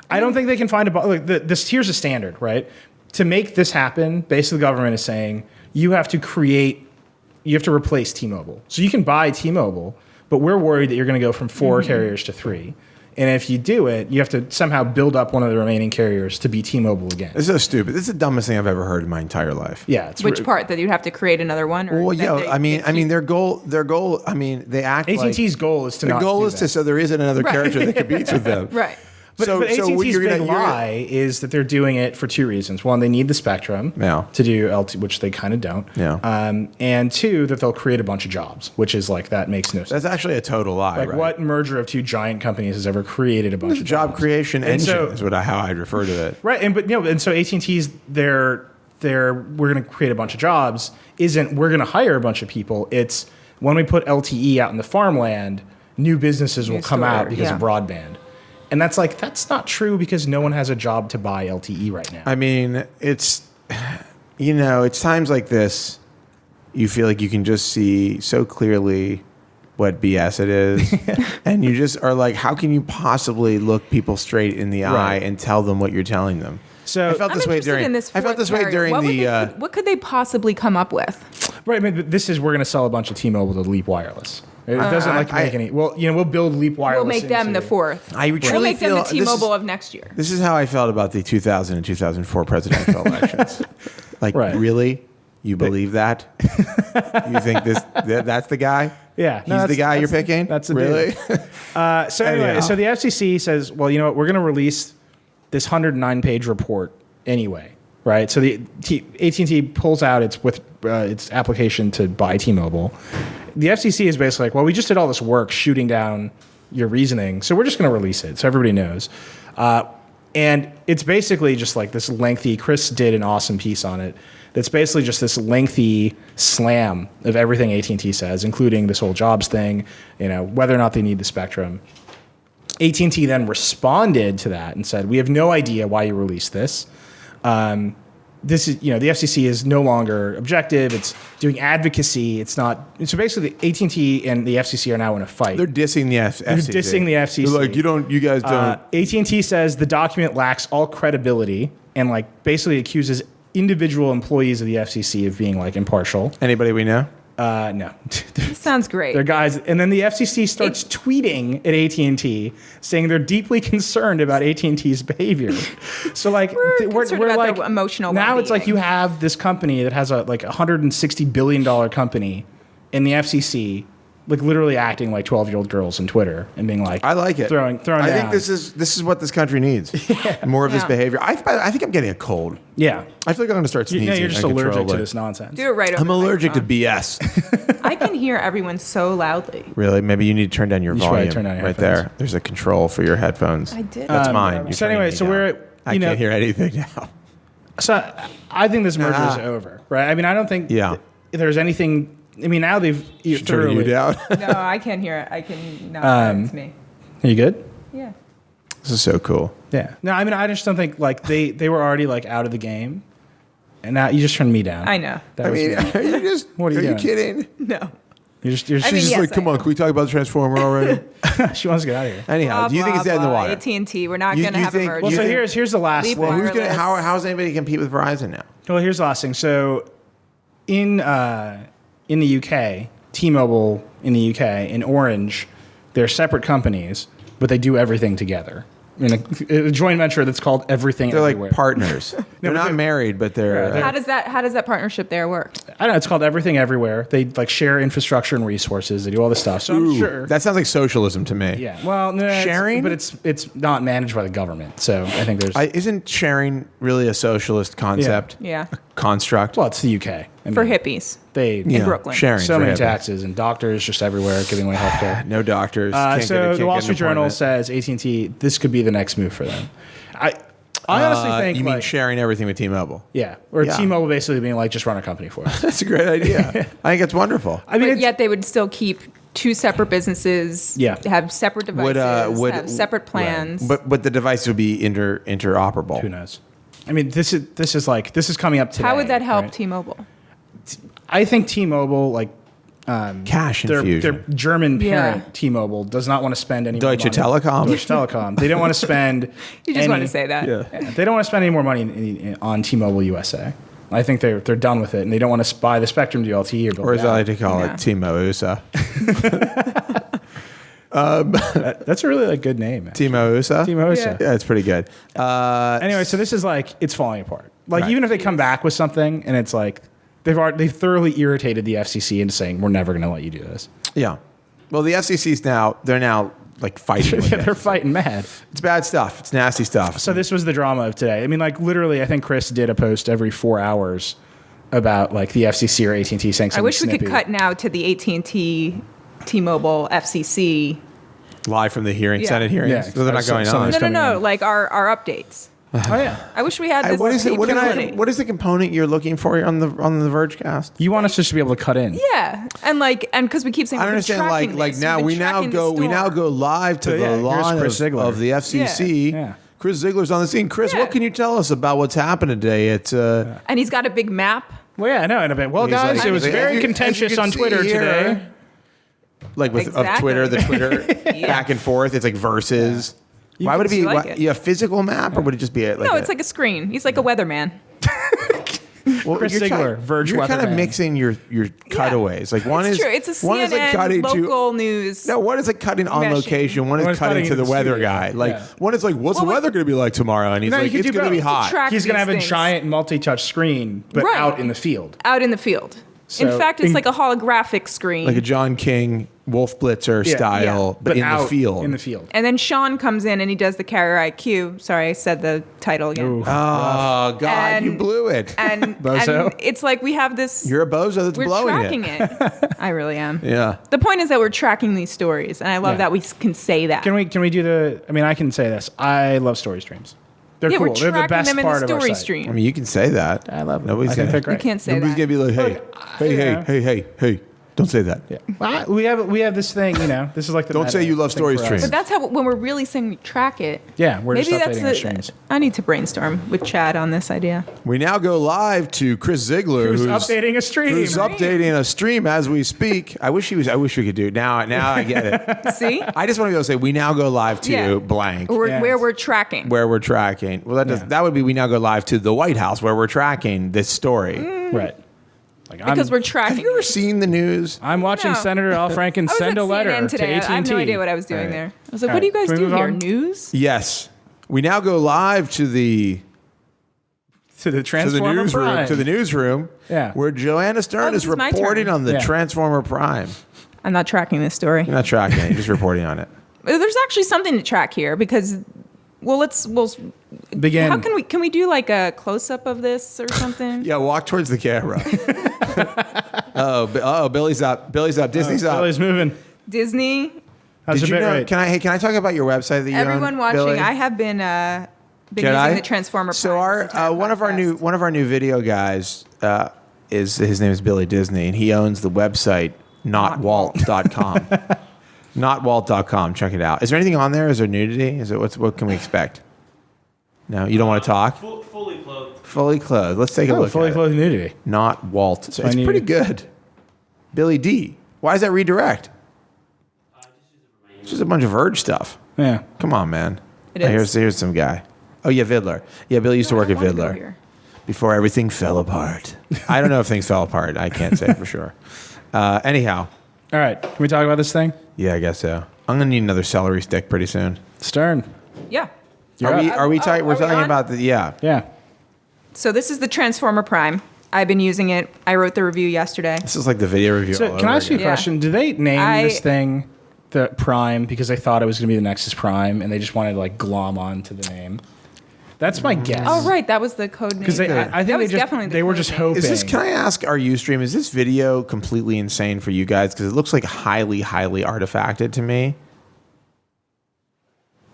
I don't think they can find a. Look, here's a standard, right? To make this happen, basically the government is saying you have to replace T-Mobile. So you can buy T-Mobile, but we're worried that you're going to go from 4 carriers to 3. And if you do it, you have to somehow build up one of the remaining carriers to be T-Mobile again. This is so stupid. This is the dumbest thing I've ever heard in my entire life. Yeah. It's Which part? That you'd have to create another one? Or Well, that yeah, they- I mean, they their goal. I mean, they act like AT&T's goal is to the not goal do is that. to so there isn't another Right. character that competes with them. Right. But what AT&T's you're big gonna- lie is that they're doing it for 2 reasons. One, they need the spectrum Yeah. to do LT, which they kind of don't. Yeah. And 2, that they'll create a bunch of jobs, which is like, that makes no sense. That's actually a total lie. Like, right? what merger of 2 giant companies has ever created a bunch of job jobs? creation And engine so- is how I'd refer to it. Right, and so AT&T's their we're going to create a bunch of jobs isn't we're going to hire a bunch of people. It's when we put LTE out in the farmland, new businesses will come out because of broadband. And that's not true because no one has a job to buy LTE right now. I mean, it's it's times like this you feel like you can just see so clearly what BS it is, and you just are like, how can you possibly look people straight in the eye Right. and tell them what you're telling them? So I felt I'm this way interested during. in this I felt fourth this way carrier. during What would the. what could they possibly come up with? right, but this is we're going to sell a bunch of T-Mobile to Leap Wireless. It doesn't make any. Well, we'll build Leap Wireless. We'll make them the 4th. I We'll truly make them the feel this is- T-Mobile of next year. This is how I felt about the 2000 and 2004 presidential elections. Like, Right. really? You believe that? You think that's the guy? Yeah, He's the guy you're picking? That's the really? So anyway, Anyhow. so the FCC says, well, you know what, we're going to release this 109-page report anyway, right? So the AT&T pulls out its application to buy T-Mobile. The FCC is basically like, well, we just did all this work shooting down your reasoning, so we're just going to release it so everybody knows. And it's basically just like this lengthy, Chris did an awesome piece on it, that's basically just this lengthy slam of everything AT&T says, including this whole jobs thing, whether or not they need the spectrum. AT&T then responded to that and said, we have no idea why you released this. This is, the FCC is no longer objective. It's doing advocacy. It's not. So basically, AT&T and the FCC are now in a fight. They're dissing the FCC. They're dissing the FCC. They're like, you guys don't. AT&T says the document lacks all credibility and basically accuses individual employees of the FCC of being impartial. Anybody we know? No. This sounds great. They're guys, and then the FCC starts tweeting at AT&T saying they're deeply concerned about AT&T's behavior. So We're concerned about their emotional now it's like well-being. you have this company that has a $160 billion company, and the FCC literally acting like 12-year-old girls on Twitter and being like, I like it. throwing I down. think this is what this country needs. More of this Yeah. behavior. I think I'm getting a cold. Yeah. I feel like I'm going to start sneezing. You're just allergic to uncontrollably. this nonsense. Do it right over I'm the allergic to microphone. BS. I can hear everyone so loudly. Really? Maybe you need to turn down your You should probably volume turn down your right headphones. there. There's a control for your headphones. I did. That's mine. You're So turning anyway, me so down. we're I can't hear anything now. So I think this merger is over, right? I mean, I don't think Yeah. there's anything. I mean, now they've Turning you thoroughly. down. No, I can't hear it. I can not. It's me. Are you good? Yeah. This is so cool. Yeah. No, I mean, I just don't think like they were already like out of the game, and now you just turned me down. I know. That I was mean, me. are you just? What are you doing? kidding? No. You're I mean, She's yes, like, come I on, am. can we talk about the Transformer already? she wants to get out of here. Anyhow, do you think it's dead in the water? AT&T, we're not You- going to you have a think- merger. Well, you so think- here's the last. Leave Well, thing. who's gonna? Wireless. How's anybody compete with Verizon now? Well, here's the last thing. So, in the UK, T-Mobile in the UK, in Orange, they're separate companies, but they do everything together. In a joint venture that's called Everything They're Everywhere. like partners. They're but not they're- married, but they're. Yeah, How does that partnership there work? I don't know. It's called Everything Everywhere. They like share infrastructure and resources. They do all this stuff. So I'm sure. That sounds like socialism to me. Yeah. Well, no, Sharing? but it's not managed by the government. So I think there's. Isn't sharing really a socialist concept? Yeah. Construct. well, it's the UK. I For mean, hippies. They Yeah, Brooklyn. Sharing. so for many hippies. taxes and doctors just everywhere giving away healthcare. No doctors. Can't So get a- the can't Wall get an Street Journal appointment. says AT&T. This could be the next move for them. I honestly think you mean like, sharing everything with T-Mobile? yeah, or Yeah. T-Mobile basically being like just run a company for us. That's a great idea. I think it's wonderful. I mean, But it's- yet they would still keep two separate businesses, Yeah. have separate devices, have separate plans. But the device would be interoperable. who knows? I mean, this is coming up today. How would that help right? T-Mobile? I think T-Mobile like. Cash Their infusion. German parent, Yeah. T-Mobile, does not want to spend any Deutsche more money. Telekom. Deutsche Telekom. They don't want to spend. You just want to say that. Yeah. They don't want to spend any more money on T-Mobile USA. I think they're done with it, and they don't want to buy the Spectrum deal LTE or build Or it as I like out. to call Yeah. it, Timo USA. That's a really like good name. Actually. Timo USA? T-Mobile USA. Yeah, it's pretty good. Anyway, so this is like it's falling apart. Like Right. even if they come back with something, and it's like they've thoroughly irritated the FCC into saying we're never going to let you do this. Yeah. Well, the FCC's they're now like fighting with Yeah, it. they're fighting mad. It's bad stuff. It's nasty stuff. So this was the drama of today. I mean, like literally, I think Chris did a post every 4 hours about like the FCC or AT&T saying something I wish we could snippy. cut now to the AT&T, T-Mobile, FCC. Live from the hearing, Yeah. Senate hearings. Yeah, So they're not going on. something's No, coming no, in. like our updates. Oh yeah. I wish we had this What is it? capability. What is the component you're looking for on the Vergecast? You want us just to be able to cut in? Yeah, and because we keep saying I we've been understand. tracking Like this. now We've we been now tracking go the storm. live to So, yeah, the here's lawn Chris Ziegler. of the FCC. Yeah. Chris Ziegler's on the scene. Chris, Yeah. what can you tell us about what's happened today? At And he's got a big map. Well, yeah, I know. In a bit. Well, He's guys, like- it was as very you- as contentious you can on Twitter see here, today. like with of Exactly. Twitter, the Twitter back and forth. It's like versus. Why would it be like it. a physical map, or would it just be No, it's like a screen. He's like a weatherman. well, Chris you're Ziegler, Verge You're kind of weatherman. mixing your cutaways. Like one It's is true. It's a one is like CNN cutting local to news. no, one is like cutting on meshing. location. One One is is cutting cutting to in the the weather studio. guy. Like Yeah. one is like, what's the Well, weather going to be like tomorrow? And he's No, you like, could it's do going to be both. hot. Track He's going to these have a things. giant multi-touch screen, but Right. out in the field. Out in the field. So, in fact, it's in- like a holographic screen. Like a John King Wolf Blitzer Yeah. style, but in out the field. In the field. and then Sean comes in and he does the carrier IQ. Sorry, I said the title again. Ooh. Oh God, And- you blew it. And, Bozo? and it's like we have this. You're a bozo that's we're blowing tracking it. it. I really am. Yeah. The point is that we're tracking these stories, and I love Yeah. that we can say that. Can we do the? I mean, I can say this. I love story streams. They're yeah, cool. we're They're tracking the best them in part the of our story site. stream. I mean, you can say that. I love them. Nobody's I think gonna, they're You great. can't say nobody's that. gonna be like, hey, yeah. hey, don't say that. Yeah. Well, we have this thing. You know, this is like the. Don't meta say you love thing story for us. streams. But that's how when we're really saying we track it. Yeah, we're Maybe just that's updating our streams. I need to brainstorm with Chad on this idea. We now go live to Chris Ziegler, Who's updating a stream? who's updating a stream as we speak. I wish we could do it now. Now I get it. See, I just want to be able to say we now go live to Yeah. blank. Yeah. where we're tracking. Where we're tracking. Well, that would be we now go live to the White House where we're tracking this story. Right. Like Because we're Have tracking. you ever seen the news? I'm watching No. Senator Al Franken I was send at a letter CNN to today. AT&T. I have no idea what I was doing All right. there. I was like, All what do you right. guys Can we do move here? on? News? Yes. We now go live to the To the Transformer newsroom Prime. Yeah. where Joanna Stern Oh, is this is my reporting turn. on the Yeah. Transformer Prime. I'm not tracking this story. You're not tracking it, you're just reporting on it. There's actually something to track here because, we'll Begin. how can we do like a close up of this or something? Yeah, walk towards the camera. Billy's up. Disney's up. Billy's moving. Disney, How's Did your you bit know? rate? Can I talk about your website that you everyone own, watching, Billy? I have been Can using I? the Transformer. So Prime our this entire one of our podcast. new video guys is his name is Billy Disney, and he owns the website notwalt.com. Notwalt.com. Check it out. Is there anything on there? Is there nudity? What can we expect? No, you don't want to talk? Fully clothed. Fully clothed. Let's take a look Fully at clothed nudity. it. Not Walt. So it's I need- pretty good. Billy D. Why is that redirect? It's just a bunch of Verge stuff. Yeah. Come on, man. It is. Here's some guy. Oh, yeah, Vidler. Yeah, Billy used to No, work I at wanna go Vidler here. before everything fell apart. I don't know if things fell apart. I can't say for sure. Anyhow, All right. Can we talk about this thing? yeah, I guess so. I'm gonna need another celery stick pretty soon. Stern. Yeah. You're Are we? up. Are we? We're are we talking on? about the. Yeah. Yeah. So this is the Transformer Prime. I've been using it. I wrote the review yesterday. This is like the video review. So all can I over ask you a again. Yeah. question? Do they name I- this thing the Prime because they thought it was going to be the Nexus Prime and they just wanted to like glom on to the name? That's my guess. Oh, right. That was the code name. Because I That think was definitely the they were code just name. hoping. Is this? Can I ask our Ustream? Is this video completely insane for you guys? Because it looks like highly, highly artifacted to me.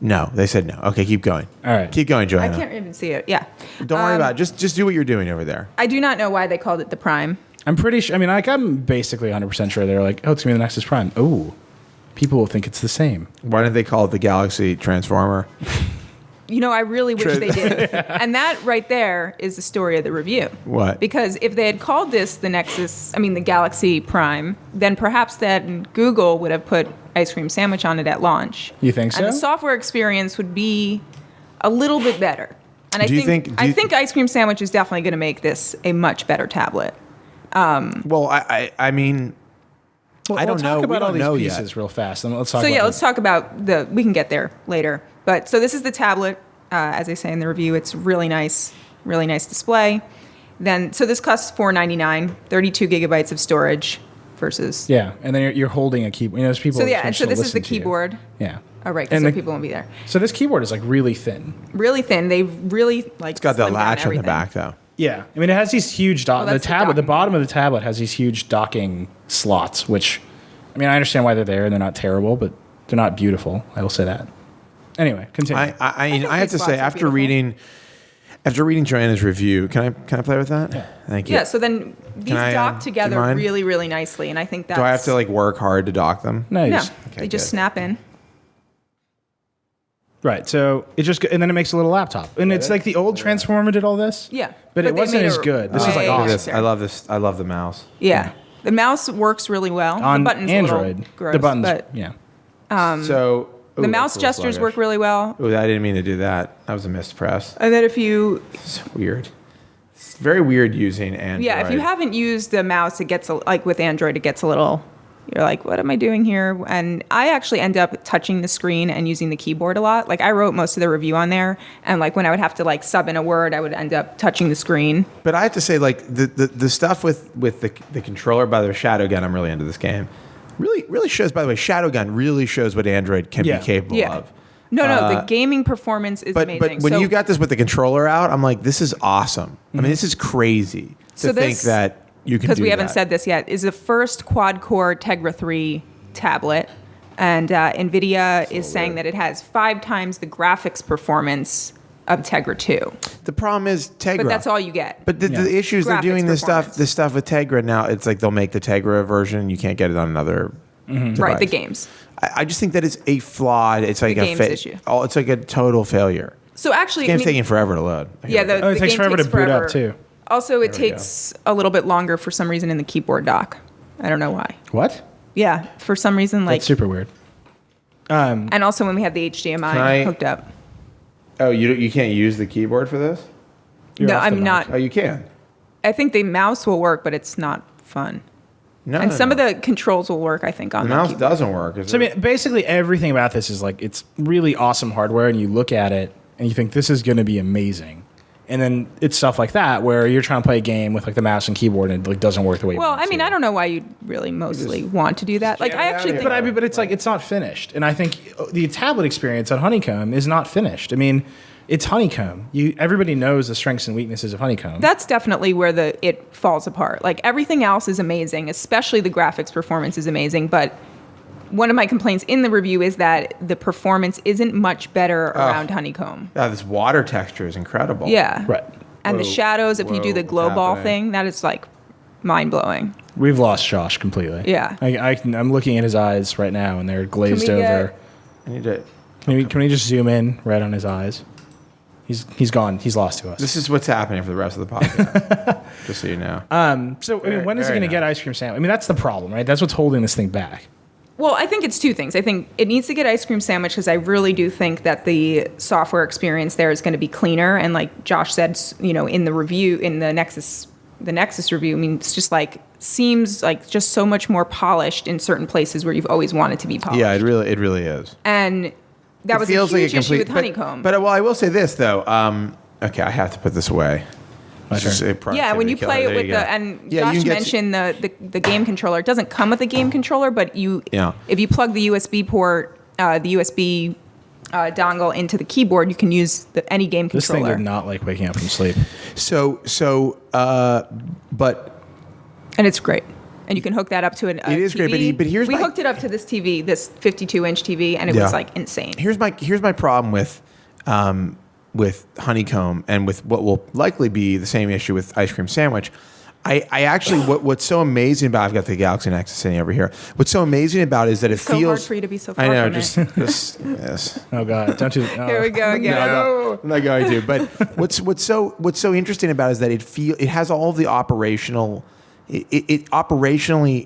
No, they said no. Okay, keep going. All right. Keep going, I Joanna. can't even see it. Yeah. Don't worry about it. Just do what you're doing over there. I do not know why they called it the Prime. I'm pretty sure. I mean, like I'm basically 100% sure they're like, oh, it's going to be the Nexus Prime. Oh, people will think it's the same. Why didn't they call it the Galaxy Transformer? You know, I really wish they did. And that right there is the story of the review. What? Because if they had called this the the Galaxy Prime, then perhaps then Google would have put ice cream sandwich on it at launch. You think so? And the software experience would be a little bit better. And I Do you think think- I think ice cream sandwich is definitely going to make this a much better tablet. Well, I mean, Well, I don't know. Talk We about all don't these know pieces yet. real fast. And let's talk. So about yeah, let's talk about we can get there later. But so this is the tablet, as I say in the review. It's really nice display. Then so this costs $499, 32 gigabytes of storage versus. Yeah, and then you're holding a keyboard. You know, there's people. So yeah, that so this is the listen to you. keyboard. Yeah. Oh right, And because the- people won't be there. So this keyboard is like really thin. Really thin. They really like. It's got that slimmed down latch on the everything. back, though. Yeah, I mean it has these huge the that's the tablet. The docking. bottom of the tablet has these huge docking slots, which, I mean, I understand why they're there and they're not terrible, but they're not beautiful. I will say that. Anyway, continue. I have to these say, slots are after reading Joanna's review, can I play with that? Yeah. Thank you. Yeah. So then these I, dock do you together mind? really, really nicely, and I think that's. Do I have to like work hard to dock them? no, you No, just- they just good. snap in. right. So it just and then it makes a little laptop, and it's like the old Transformer did all this. Yeah, but it they wasn't made as it good. This is like way Look at awesome. this. I love this. I love the mouse. Yeah. The mouse works really well. On the button's Android. a little gross, the buttons, but yeah. So the mouse gestures work really well. Oh, I didn't mean to do that. That was a mispress. And then if you, It's weird. It's very weird using Android. yeah, if you haven't used the mouse, it gets like with Android, it gets a little. You're like, what am I doing here? And I actually end up touching the screen and using the keyboard a lot. Like I wrote most of the review on there, and like when I would have to like sub in a word, I would end up touching the screen. But I have to say, like the stuff with the controller, by the way, Shadow Gun, I'm really into this game. Really shows. By the way, Shadow Gun really shows what Android can Yeah. be capable Yeah. of. No, the gaming performance is But amazing. when So- you got this with the controller out, I'm like, this is awesome. I mean, this is crazy to So think this- that you can do because we haven't that. said this yet, is the first quad-core Tegra 3 tablet, and NVIDIA is saying that it has 5 times the graphics performance of Tegra 2. The problem is Tegra. But that's all you get. But the issue is they're Graphics doing performance. this stuff with Tegra now. It's like they'll make the Tegra version. You can't get it on another device. Right, the games. I just think that it's a flawed. It's like The a games issue. It's like a total failure. So actually, Game's taking forever to load. yeah, the Oh, it takes game forever to takes boot up forever. too. Also, it There we takes a little bit longer for some reason in the keyboard dock. I don't know why. What? Yeah, for some reason, like, That's super weird. and also when we have the HDMI Can I- hooked up. Oh, you can't use the keyboard for this? You're No, off the I'm mic. not. Oh, you can. I think the mouse will work, but it's not fun. No, And no, some no. of the controls will work, I think, on the the mouse keyboard. doesn't work. So I mean, basically everything about this is like it's really awesome hardware, and you look at it and you think this is going to be amazing, and then it's stuff like that where you're trying to play a game with like the mouse and keyboard and it like doesn't work the way. you Well, want it I mean, to. I don't know why you'd really mostly want to do that. Like, jam I it out actually of think. here. But it's like it's not finished, and I think the tablet experience on Honeycomb is not finished. I mean, it's Honeycomb. Everybody knows the strengths and weaknesses of Honeycomb. That's definitely where it falls apart. Like everything else is amazing, especially the graphics performance is amazing. But one of my complaints in the review is that the performance isn't much better around Honeycomb. this water texture is incredible. Yeah. right. And the Whoa, shadows, if you do whoa, the glow what's ball happening? thing, that is like mind blowing. We've lost Josh completely. Yeah. I'm looking at his eyes right now, and they're glazed we over. get- I need to. Can we just zoom in right on his eyes? He's gone. He's lost to us. This is what's happening for the rest of the podcast. Just so you know. So when is it going to get ice cream sandwich? I mean, that's the problem, right? That's what's holding this thing back. Well, I think it's two things. I think it needs to get ice cream sandwich because I really do think that the software experience there is going to be cleaner. And like Josh said, in the review, in the Nexus review, I mean, it's just like seems like just so much more polished in certain places where you've always wanted to be polished. Yeah, it really is. And that was a huge issue with Honeycomb. But I will say this though. Okay, I have to put this away. Yeah, when you play it with Josh mentioned the game controller. It doesn't come with a game controller, but if you plug the USB port, the USB dongle into the keyboard, you can use any game controller. This thing did not like waking up from sleep. And it's great. And you can hook that up to an It is TV. great, but here's we hooked it up to this TV, this 52-inch TV, and it was like insane. Here's my problem with Honeycomb and with what will likely be the same issue with Ice Cream Sandwich. I actually what's so amazing about I've got the Galaxy Nexus sitting over here. What's so amazing about it is that it so feels hard for you to be so far I know, from just yes. Oh God, don't do. Oh. Here we go again. No, I'm not going to. But what's so interesting about it is that it has all the operational. It operationally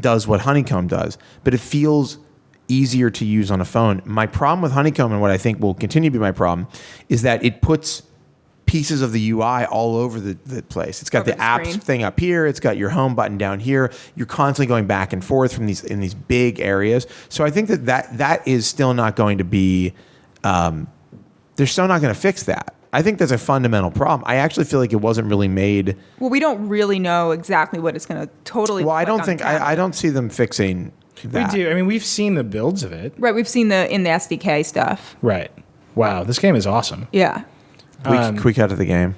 does what Honeycomb does, but it feels easier to use on a phone. My problem with Honeycomb, and what I think will continue to be my problem, is that it puts pieces of the UI all over the place. It's got the apps screen thing up here. It's got your home button down here. You're constantly going back and forth in these big areas. So I think that is still not going to be. They're still not going to fix that. I think that's a fundamental problem. I actually feel like it wasn't really made. Well, we don't really know exactly what it's going to totally. Well, look like I don't see them fixing that. We do. I mean, we've seen the builds of it. Right, we've seen in the SDK stuff. Right. Wow, this game is awesome. Yeah. Can we cut to the game?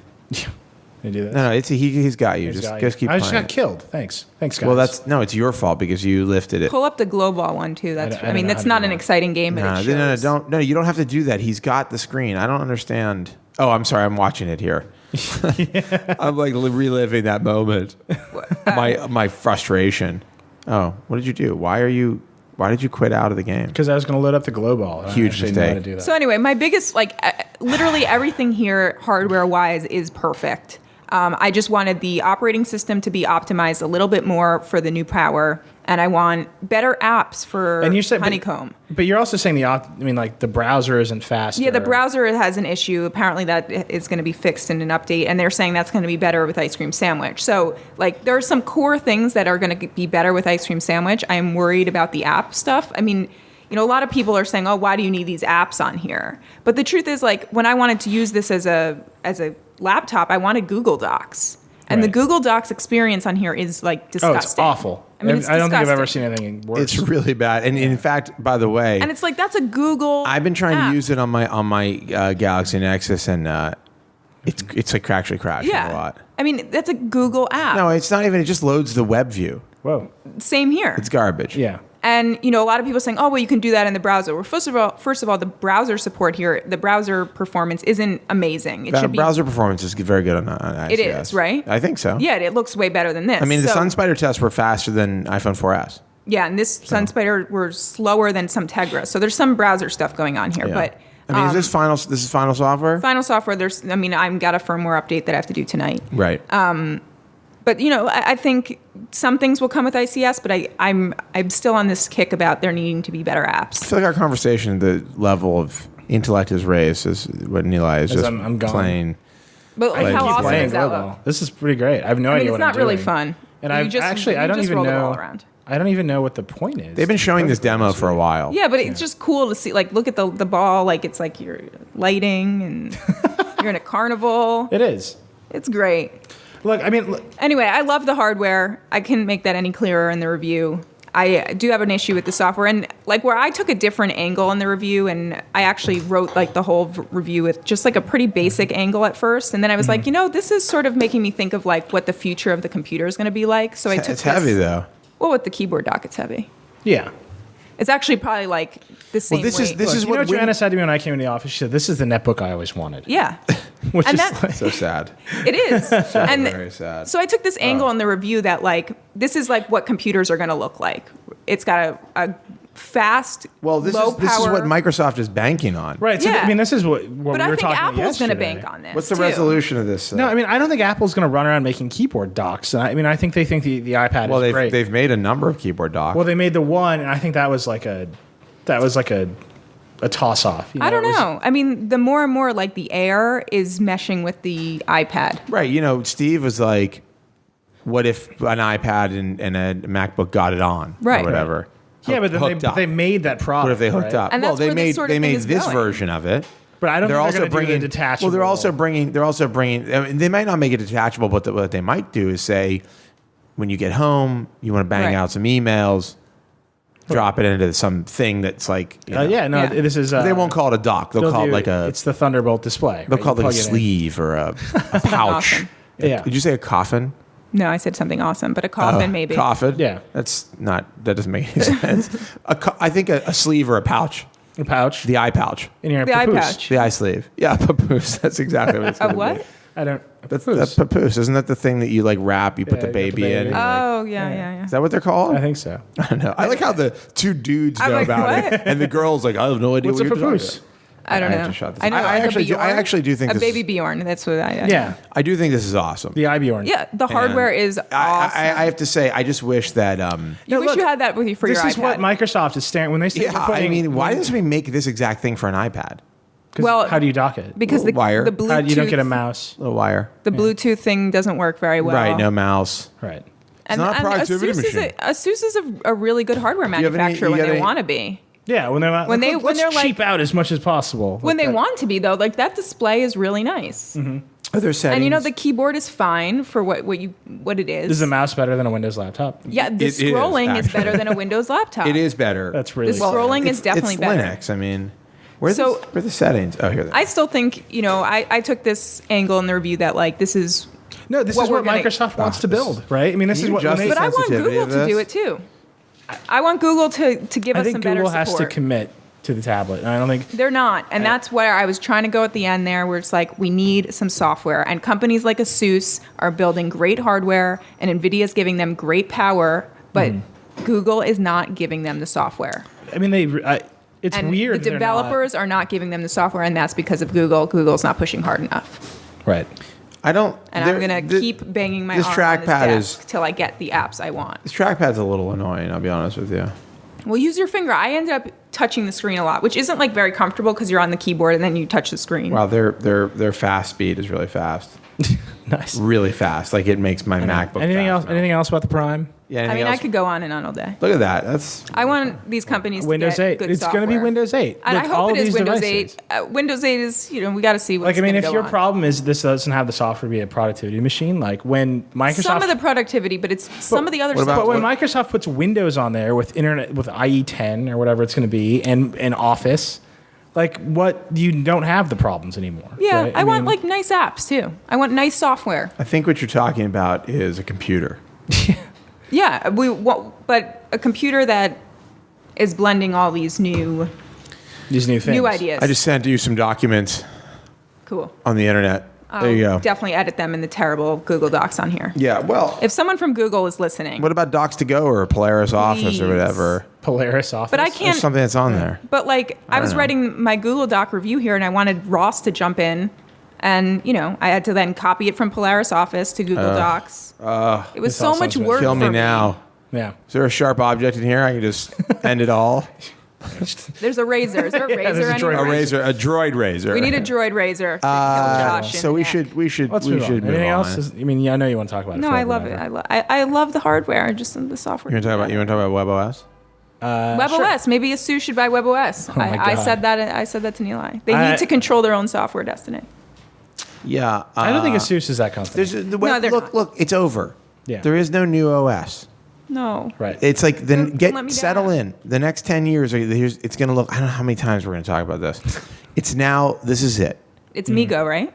They do this. No, he's got you. Just keep I playing. just got killed. Thanks, guys. Well, it's your fault because you lifted it. Pull up the glow ball one too. That's not an exciting game, but it shows. No, you don't have to do that. He's got the screen. I don't understand. Oh, I'm sorry. I'm watching it here. I'm like reliving that moment. My frustration. Oh, what did you do? Why did you quit out of the game? Because I was going to load up the glow ball. Huge mistake. Do that. So anyway, my biggest literally everything here hardware wise is perfect. I just wanted the operating system to be optimized a little bit more for the new power, and I want better apps for Honeycomb. But you're also saying the browser isn't fast. Yeah, the browser has an issue. Apparently that is going to be fixed in an update, and they're saying that's going to be better with Ice Cream Sandwich. So there are some core things that are going to be better with Ice Cream Sandwich. I am worried about the app stuff. I mean, a lot of people are saying, "Oh, why do you need these apps on here?" But the truth is, when I wanted to use this as a laptop, I wanted Google Docs. And the Google Docs experience on here is disgusting. Oh, it's awful. I mean, I don't think I've ever seen anything worse. It's really bad. And in fact, by the way, and it's that's a Google. I've been trying app. to use it on my Galaxy Nexus, and it's actually crashing a lot. I mean, that's a Google app. No, it's not even. It just loads the web view. Whoa. Same here. It's garbage. Yeah. And a lot of people are saying, "Oh, well, you can do that in the browser." Well, first of all, the browser support here, the browser performance isn't amazing. Browser performance is very good on ICS. It is, right? I think so. Yeah, it looks way better than this. I mean, the SunSpider tests were faster than iPhone 4S. Yeah, and this SunSpider were slower than some Tegra. So there's some browser stuff going on here, but. I mean, is this is final software? Final software. I've got a firmware update that I have to do tonight. Right. But I think some things will come with ICS, but I'm still on this kick about there needing to be better apps. I feel like our conversation, the level of intellect is raised, is what Nilay is just I'm gone. playing. But how keep awesome playing is that? global. This is pretty great. I have no idea what I'm doing. It's not really fun. And I don't even know. I don't even know what the point is. They've been showing this demo for a while. Yeah, but it's just cool to see. Look at the ball. It's like you're lighting and you're in a carnival. It is. It's great. Look, Anyway, I love the hardware. I couldn't make that any clearer in the review. I do have an issue with the software, and where I took a different angle in the review, and I actually wrote the whole review with just a pretty basic angle at first, and then I was like, this is sort of making me think of what the future of the computer is going to be like. So I took it's heavy though. Well, with the keyboard dock, it's heavy. Yeah. It's actually probably the same. Well, this weight. is what Joanna said to me when I came in the office. She said, "This is the netbook I always wanted." Yeah. Which and is so sad. It is. And very sad. So I took this angle in the review that this is what computers are going to look like. It's got a fast, Well, this low is this is power. what Microsoft is banking on. Right. So Yeah. I mean, this is what But we were I think talking about Apple's going to yesterday. bank on this. What's the too. resolution of this? No, I mean, I don't think Apple's going to run around making keyboard docks. I mean, I think they think the iPad well, is great. they've made a number of keyboard docks. Well, they made the one, and I think that was like a toss off. I don't know. I mean, the more and more like the Air is meshing with the iPad. Right. You know, Steve was like, what if an iPad and a MacBook got it on? Right. Or whatever. Yeah, but then Hooked up. they made that product. What if they hooked right? up? And Well, that's they where this made sort of they thing made is this going. version of it. But I don't They're think also they're going to do bringing the detachable. Well, they're also bringing. I mean, they might not make it detachable, but what they might do is say, when you get home, you want to bang Right. out some emails, drop it into something that's like. You know, Yeah. This is. They won't call it a dock. They'll call it like a. It's the Thunderbolt display. They'll right? call it You like a plug in. sleeve or a pouch. awesome. Yeah. Did you say a coffin? No, I said something awesome, but a coffin maybe. Coffin. Yeah. That doesn't make any sense. I think a sleeve or a pouch. A pouch. The eye pouch. in your The eye papoose. pouch. The eye sleeve. Yeah, papoose. That's exactly what it's A going to what? be. I don't. That's papoose. papoose. Isn't that the thing that you like wrap? You put Yeah, the you put the baby in. baby. and, like- Oh yeah. is that what they're called? I think so. I don't know. I like how the two dudes I'm know like, about it, what? and the girl's like, I have no idea What's what a you're talking papoose? about. I don't I know. have to shut this. I know. I like actually a do- I Bjorn. actually do think a this baby is- Bjorn. That's what I. Yeah. I do think this is awesome. The iBjorn. Yeah, the hardware And is awesome. I have to say, I just wish that. you No, wish look, you had that with you for This your is iPad. what Microsoft is staring when they say. Yeah, I mean, why doesn't we make this exact thing for an iPad? Well, how do you dock it? because the Wire. the Bluetooth How you don't get a mouse. A wire. the Bluetooth thing doesn't work very well. Right. No mouse. Right. And, not a and productivity Asus machine. Asus is a really good hardware have any- manufacturer you when got they any- want to be. Yeah, when they're not. When let's they're like- cheap out as much as possible. When Like they that. want to be though, like that display is really nice. Are there settings? And you know the keyboard is fine for what it is. Is the mouse better than a Windows laptop? Yeah, the It is, scrolling is actually. better than a Windows laptop. It is better. That's really. The scrolling is definitely it's better. Linux. I mean, where So- are the settings? Oh, here they are. I still think, I took this angle in the review that like this is No, this what is what we're gonna- Microsoft wants to this- build, right? I mean, this Can is you what. When adjust they, the But I want sensitivity Google of to do this? it too. I want Google to give I us think some better Google has to support. commit to the tablet. And I don't think. They're not. And that's where I was trying to go at the end there, where it's like, we need some software. And companies like Asus are building great hardware, and NVIDIA is giving them great power, but Google is not giving them the software. I mean, it's And weird. the they're not- developers are not giving them the software, and that's because of Google. Google's not pushing hard enough. Right. I don't. And there- I'm going to keep banging my this arm trackpad on is- this desk till I get the apps I want. This trackpad's a little annoying. I'll be honest with you. Well, use your finger. I ended up touching the screen a lot, which isn't like very comfortable because you're on the keyboard and then you touch the screen. Wow, their fast speed is really fast. Nice. Really fast. Like it makes my MacBook. Anything fast else? now. Anything else about the Prime? Yeah. I Anything mean, I else? could go on and on all day. Look at that. That's. I want these companies Windows to get 8. good It's going to be software. Windows 8. And Look, I all hope of it is these Windows devices. 8. Windows 8 is, we got to see what's Like, I mean, gonna if go your on. problem is this doesn't have the software to be a productivity machine, like when Microsoft. Some of the productivity, but it's some of the other what stuff. about- But when Microsoft puts Windows on there with internet, with IE 10 or whatever it's going to be, and Office, like what you don't have the problems anymore. Yeah, right? I want mean, like nice apps too. I want nice software. I think what you're talking about is a computer. Yeah, but a computer that is blending all these new these new things. ideas. I just sent you some documents cool. on the internet. There you go. Definitely edit them in the terrible Google Docs on here. Yeah. Well, If someone from Google is listening, what about Docs to Go or Polaris Office Please. or whatever? Polaris Office. but I There's can't. something that's on there. But like, I was know. writing my Google Doc review here, and I wanted Ross to jump in, and I had to then copy it from Polaris Office to Google Docs. It was This so all much sounds work. Kill me for now. Yeah. Is there a sharp object in here? I can just end it all. There's a razor. Is there a razor there's a anywhere? A razor, a droid razor. We need a droid razor. To kill Josh in So the we neck. should Let's we move should on. move Anything on. else? I mean, yeah, I know you want to talk about it. No, I forever love and it. ever. I love the hardware, just the software. You want to talk about WebOS? WebOS. Maybe Asus should buy WebOS. my I God. said that. I said that to Nilay. They I- need to control their own software destiny. Yeah. I don't think Asus is that company. There's the web, they're look, not. look, it's over. Yeah. There is no new OS. No. Right. It's like then Don't let me settle down. in. The next 10 years, it's going to look. I don't know how many times we're going to talk about this. It's now. This is it. It's Migo, right?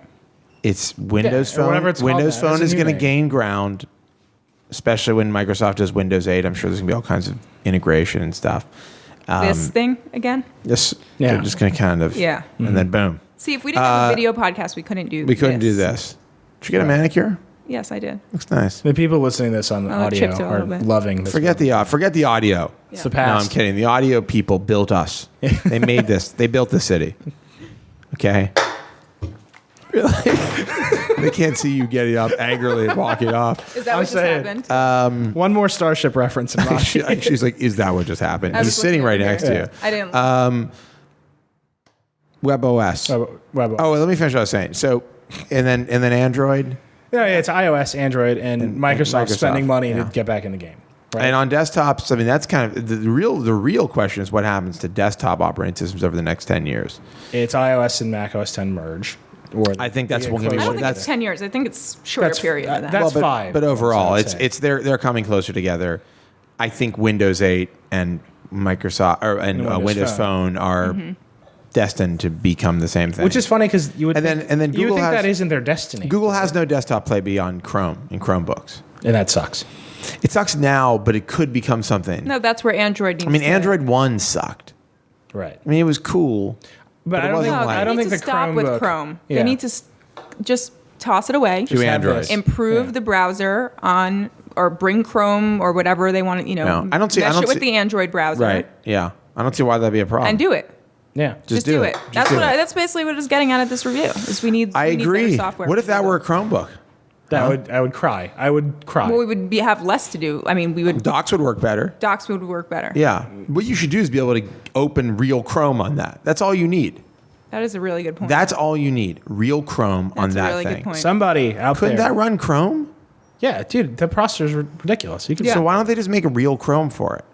It's Windows or Phone. whatever it's called Windows now. Phone It's a is new going to name. gain ground, especially when Microsoft does Windows 8. I'm sure there's going to be all kinds of integration and stuff. This thing again. Just Yeah. they're just going to kind of Yeah. and then boom. See, if we didn't have a video podcast, we couldn't do. We couldn't do this. Did you get a manicure? Yes, I did. Looks nice. The people listening to this on Oh, it audio chipped a are little bit. loving this. Forget the audio. It's the No, past. I'm kidding. The audio people built us. They made this. They built the city. Okay. Really? They can't see you getting up angrily and walking off. Is that I'm what just saying, happened? One more Starship reference. And She's like, is that what just happened? I He's was sitting right looking next over to here. you. I didn't. WebOS. Web. Oh, let me finish what I was saying. So, and then Android. Yeah, it's iOS, Android, and Microsoft spending money yeah. to get back in the game. Right? And on desktops, I mean, that's kind of the real question is what happens to desktop operating systems over the next 10 years. It's iOS and Mac OS 10 merge. Or I think that's they what get gonna be I more- don't closer think that's- it's 10 years. I think it's shorter That's- period than that. that's but, five, But overall, that's what I'd it's they're coming closer together. I think Windows 8 and Microsoft and Windows Phone are destined to become the same thing. Which is funny because you would And think, then you would Google think has- that isn't their destiny. Google has no desktop play beyond Chrome and Chromebooks. And that sucks. It sucks now, but it could become something. No, that's where Android needs I mean, to... Android 1 sucked. Right. I mean, it was cool. But it I don't wasn't think, like- I don't they think need the to stop Chromebook, with Chrome. Yeah. They need to just toss it away. Do have Android. this. Improve Yeah. the browser on, or bring Chrome or whatever they want to, No, I don't see- mesh I don't it with see- the Android browser. Right. Yeah. I don't see why that'd be a problem. And do it. Yeah. Just do it. Just That's do what. it. That's basically what it's getting at this review. Is we need. I we need agree. better software. What if that were a Chromebook? I would cry. I would cry. Well, we would have less to do. I mean, we would. Docs would work better. Docs would work better. Yeah. What you should do is be able to open real Chrome on that. That's all you need. That is a really good point. That's all you need. Real Chrome on That's a that really good thing. point. Somebody out Couldn't there. that run Chrome? Yeah, dude, the processor's ridiculous. You can Yeah. So why don't they just make a real Chrome for it?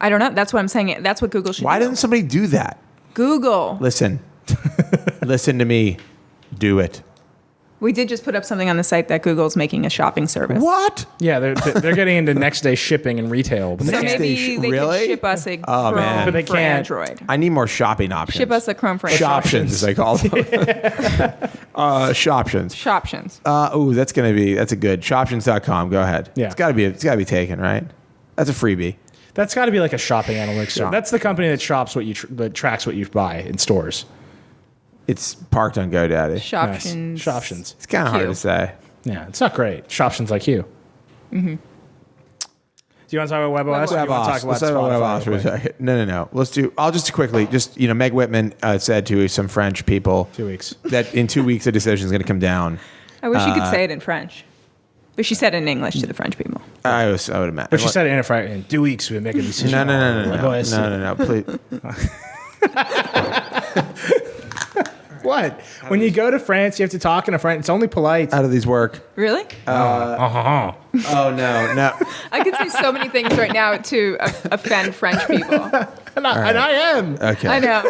I don't know. That's what I'm saying. That's what Google should Why do. didn't somebody do that? Google? Listen. Listen to me. Do it. We did just put up something on the site that Google's making a shopping service. What? Yeah, they're getting into next day shipping and retail. But So they Next can't. day maybe sh- they really? could ship us a Oh, Chrome man. But they for can't. Android. I need more shopping options. Ship us a Chrome for Android. Shoptions, as they call them. Shoptions. Shoptions. That's a good. Shoptions.com. Go ahead. Yeah. It's gotta be taken, right? That's a freebie. That's got to be like a shopping analytics. Shop. That's the company that shops what you that tracks what you buy in stores. It's parked on GoDaddy. Shoptions. Nice. Shoptions. It's kind of hard Q. to say. Yeah, it's not great. Shoptions like you. Mm-hmm. Do you want to talk about WebOS? Or do you want to talk Let's about talk about Spotify WebOS for real a quick? second. No. Let's do. I'll just quickly. Meg Whitman said to some French people 2 weeks. that in 2 weeks a decision is going to come down. I wish you could say it in French. But she said it in English to the French people. I would imagine. But she said it in 2 weeks we make a decision. No. Please. What? When you go to France, you have to talk in a French. It's only polite. How do these work? Really? Uh-huh. Oh no. I could say so many things right now to offend French people. And I am. Okay. I know.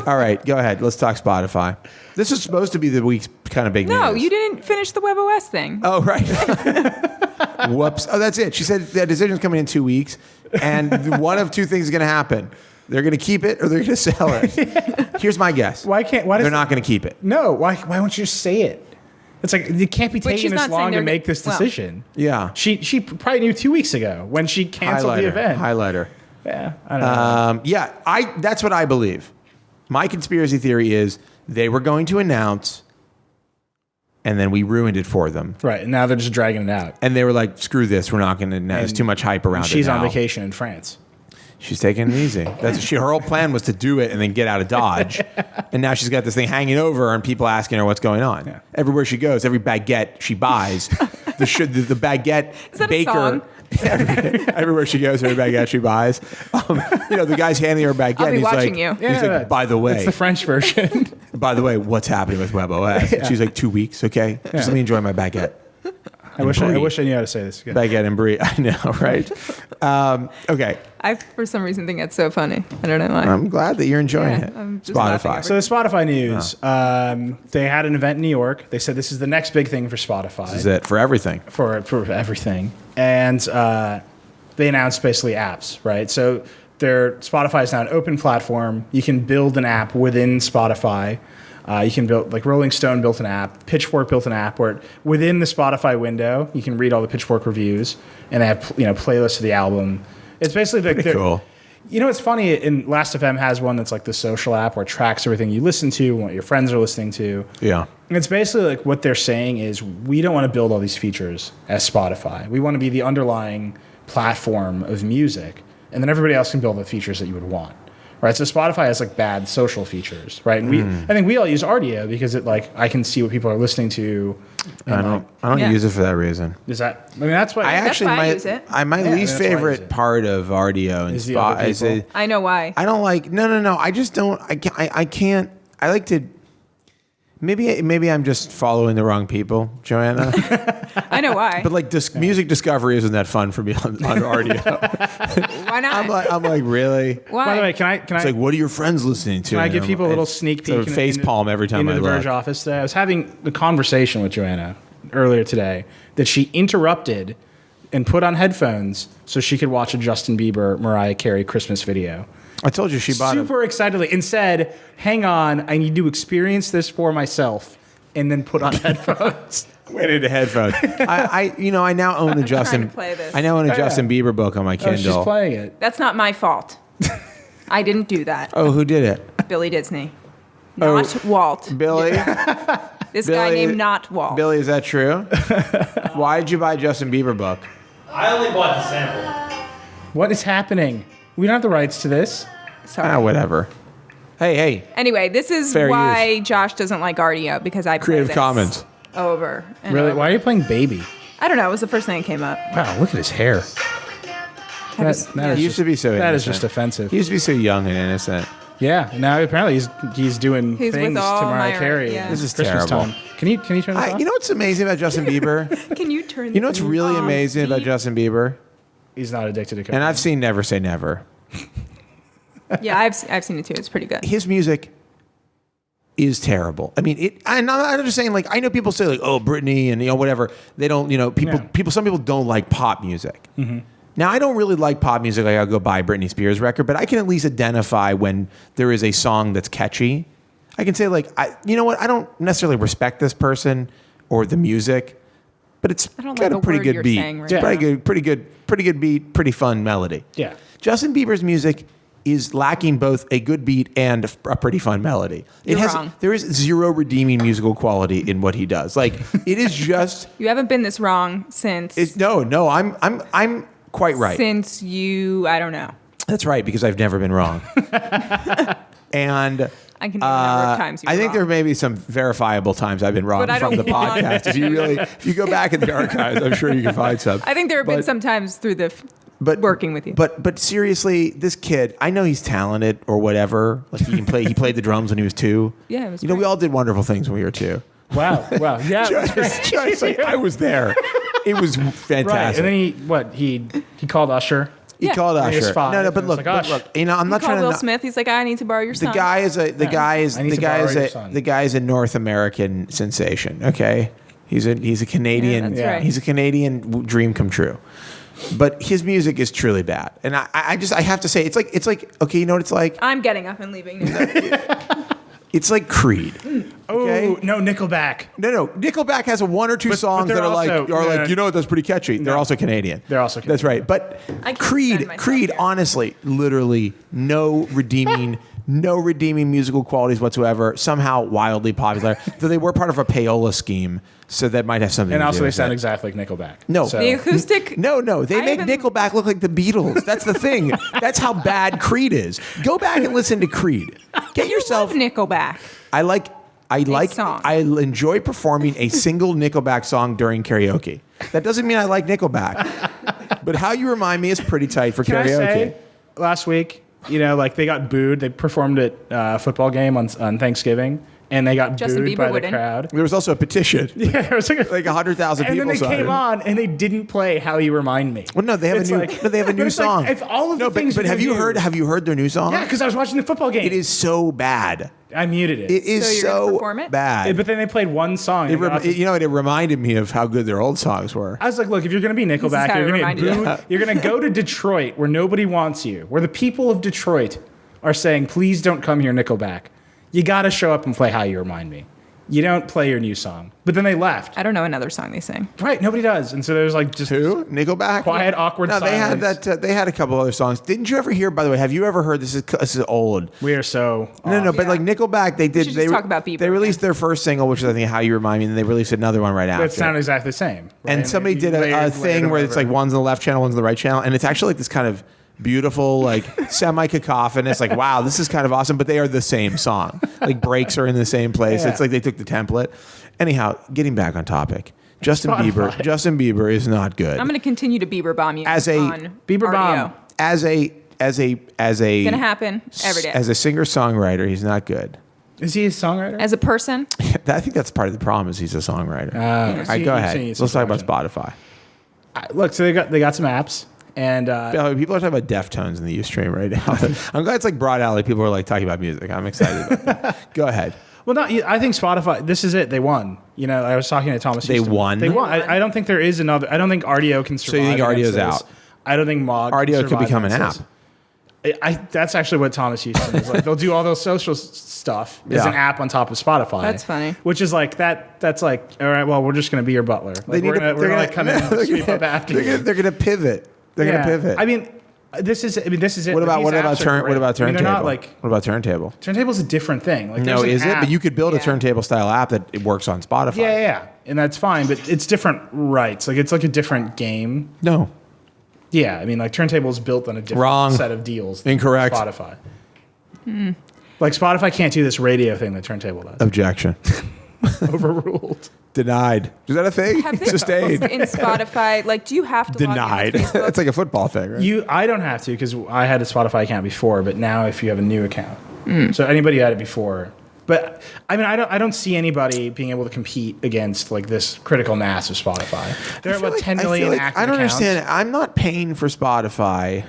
All right. Go ahead. Let's talk Spotify. This is supposed to be the week's kind of big No, news. you didn't finish the WebOS thing. Oh, right. Whoops. Oh, that's it. She said that decision's coming in 2 weeks, and one of two things is going to happen. They're going to keep it or they're going to sell it. Here's my guess. Why They're not going to keep it. No. Why won't you just say it? It's like it can't be But taking she's this not saying long to they're make this well. decision. Yeah. She probably knew 2 weeks ago when she canceled the event. Highlighter. Yeah, I don't know. Yeah, that's what I believe. My conspiracy theory is they were going to announce, and then we ruined it for them. Right, and now they're just dragging it out. And they were like, screw this, we're not going to announce. There's too much hype around it She's on now. vacation in France. She's taking it easy. Her whole plan was to do it and then get out of Dodge. And now she's got this thing hanging over her and people asking her what's going on. Yeah. Everywhere she goes, every baguette she buys, the baguette Is that a baker. song? Everywhere she goes, every baguette she buys. The guy's handing her a baguette. I'll be and he's watching like, you. He's Yeah, like, by the way, It's the French version. by the way, what's happening with WebOS? And she's like, 2 weeks, okay? Just let me enjoy my baguette. I wish Brie. I knew how to say this. Again. Baguette and brie. I know, right? Okay. I, for some reason, think that's so funny. I don't know why. I'm glad that you're enjoying Yeah, it. I'm just laughing Spotify. over So the Spotify news, they had an event in New York. They said this is the next big thing for Spotify. This is it for everything. for everything. And they announced basically apps, right? So Spotify is now an open platform. You can build an app within Spotify. You can build, like Rolling Stone built an app, Pitchfork built an app where within the Spotify window, you can read all the Pitchfork reviews, and they have playlists of the album. It's basically like Pretty cool. You know, it's funny. And Last.fm has one that's like the social app where it tracks everything you listen to, what your friends are listening to. Yeah. And it's basically like what they're saying is we don't want to build all these features as Spotify. We want to be the underlying platform of music, and then everybody else can build the features that you would want. Right, so Spotify has like bad social features, right? And I think we all use Rdio because it like I can see what people are listening to. I don't use it for that reason. Is that? I mean, that's why I use it. My least favorite part of Rdio and Is the other people. I know why. I don't like. No. I just don't. I can't. I like to. Maybe I'm just following the wrong people, Joanna. I know why. But like music discovery isn't that fun for me on Rdio. Why not? I'm like really. Why? By the way, can It's like, what are your friends listening to? Can I give people a little sneak peek? It's a face palm every time into I the look. Verge office today. I was having a conversation with Joanna earlier today that she interrupted and put on headphones so she could watch a Justin Bieber Mariah Carey Christmas video. I told you she bought Super excitedly and said, "Hang on, I need to experience this for myself," and then put on headphones. Went into headphones. I now own a Justin. play this. I now own a Justin Bieber book on my Oh, Kindle. she's playing it. That's not my fault. I didn't do that. Oh, who did it? Billy Disney. Not Walt. Billy. This guy Billy- named not Walt. Billy, is that true? Why did you buy a Justin Bieber book? I only bought the sample. What is happening? We don't have the rights to this. Sorry. Whatever. Hey. Anyway, this is Fair why Josh doesn't like Rdio because I play Creative this Commons. over. And Really? over. Why are you playing Baby? I don't know. It was the first thing that came up. Wow, look at his hair. He used to be so That is innocent. just offensive. He used to be so young and innocent. Yeah, now apparently he's doing He's with things to all Mariah my- Carey. yeah. This is Christmas terrible. time. Can you turn this off? You know what's amazing about Justin Bieber? Can you turn? You know what's really amazing about Justin Bieber? He's not addicted to cocaine. And I've seen Never Say Never. Yeah, I've seen it too. It's pretty good. His music is terrible. I mean, I'm just saying, like, I know people say, like, oh, Britney and, whatever. They don't, some people don't like pop music. Mm-hmm. Now, I don't really like pop music. Like, I'll go buy a Britney Spears record, but I can at least identify when there is a song that's catchy. I can say, like, you know what? I don't necessarily respect this person or the music, but it's I don't got like a pretty the word good you're beat. saying right It's now. pretty good beat, pretty fun melody. Yeah. Justin Bieber's music is lacking both a good beat and a pretty fun melody. You're wrong. There is zero redeeming musical quality in what he does. Like, it is just You haven't been this wrong since. I'm quite right. Since you, I don't know. That's right, because I've never been wrong. And I can name the number of times you were I think wrong. there may be some verifiable times I've been wrong But I from don't the want- podcast. If you go back in the archives, I'm sure you can find some. I think there have been But- some times through the But working with you. But seriously, this kid, I know he's talented or whatever. Like, he can play. He played the drums when he was 2. Yeah, it was we great. all did wonderful things when we were 2. Wow. Yeah. Just like, I was there. It was fantastic. Right. And then he called Usher. He Yeah. called When he was Usher. 5, No, but and it was look, like, but look. I'm not He trying called to. Will Smith. He's like, I need to borrow your The son. guy is a North American sensation. Okay, he's a Canadian. that's right. He's a Canadian dream come true. But his music is truly bad, and I have to say it's like okay, you know what it's like? I'm getting up and leaving. It's like Creed. Okay? Oh, no, Nickelback. No. Nickelback has one or two songs they're that are also- you know what, that's pretty catchy. They're also Canadian. They're also That's right. But I can't defend myself Creed, here. honestly, literally no redeeming musical qualities whatsoever. Somehow wildly popular. Though they were part of a payola scheme, so that might have something And to also do they with sound it. exactly like Nickelback. No. So- The acoustic. No, they I make haven't- Nickelback look like the Beatles. That's the thing. That's how bad Creed is. Go back and listen to Creed. Get yourself. Nickelback. Song. I enjoy performing a single Nickelback song during karaoke. That doesn't mean I like Nickelback. But How You Remind Me is pretty tight for Can I karaoke. say, last week, like they got booed. They performed at a football game on Thanksgiving, and they got Justin booed Bieber by the wouldn't. crowd. There was also a petition. Yeah, there was like 100,000 and people then they saw came it. on and they didn't play "How You Remind Me." Well, no, they have It's a new. like- no, they have a but new it's like, song. it's all of the no, things but you have you do. heard? Have you heard their new song? Yeah, because I was watching the football game. It is so bad. I muted it. It is So you're gonna so perform it? bad. But then they played one song. It and got off the- it reminded me of how good their old songs were. I was like, look, if you're going to be Nickelback, how you're it going to get reminded booed. You're going to go to Detroit where nobody wants you, where the people of Detroit are saying, please don't come here, Nickelback. You got to show up and play How You Remind Me. You don't play your new song. But then they left. I don't know another song they sing. Right, nobody does. And so there's like just Who? Nickelback? quiet, awkward No, silence. they had that. They had a couple other songs. Didn't you ever hear? By the way, have you ever heard? This is old. We are so No, but Yeah. like Nickelback, they did. should They just talk about Bieber They released again. their first single, which is I think How You Remind Me, and then they released another one right after. It sounded exactly the same. Right? And somebody did a Layered, thing where it's like whatever. one's on the left channel, one's on the right channel, and it's actually like this kind of beautiful, like semi cacophonous. Like, wow, this is kind of awesome. But they are the same song. Like breaks are in the same place. Yeah. It's like they took the template. Anyhow, getting back on topic, Justin Bieber is not good. I'm going to continue to Bieber bomb you As a on Bieber RDO. bomb. as a Gonna happen every day. As a singer songwriter, he's not good. Is he a songwriter? As a person, I think that's part of the problem. Is he's a songwriter. All right, so go you're ahead. saying it's Let's talk about production. Spotify. Look, so they got some apps, and People are talking about Deftones in the Ustream right now. I'm glad it's like broad alley. People are like talking about music. I'm excited about that. Go ahead. well, not. I think Spotify. This is it. They won. You know, I was talking to Thomas. They Houston. won? They won. I don't think there is another. I don't think RDO can survive. you think against RDO's this. out? I don't think Mog. can RDO could survive become an against app. this. That's actually what Thomas Houston is like. They'll do all those social stuff as Yeah. an app on top of Spotify. That's funny. Which is like that. That's like, all right. Well, we're just going to be your butler. Like, we're gonna like come in and sweep up after you. They're gonna pivot. They're gonna pivot. I mean, this is it. what These about apps are turn? great. What about I mean, turntable? they're not like What about turntable? turntable's a different thing. Like, No, there's an is it? app- But you could build a Yeah. turntable style app that it works on Spotify. Yeah, and that's fine. But it's different rights. Like, it's like a different game. No. Yeah, I mean, like turntable's built on a different Wrong. set of deals. than Incorrect. Spotify. Like Spotify can't do this radio thing that turntable does. Objection. Overruled. Denied. Is that a thing? have they Sustained. in Spotify? Like, do you have to Denied. log in with Facebook? It's like a football thing, right? I don't have to because I had a Spotify account before, but now if you have a new account, so anybody who had it before. But I mean, I don't see anybody being able to compete against like this critical mass of Spotify. There are about 10 million active I don't accounts. understand. I'm not paying for Spotify.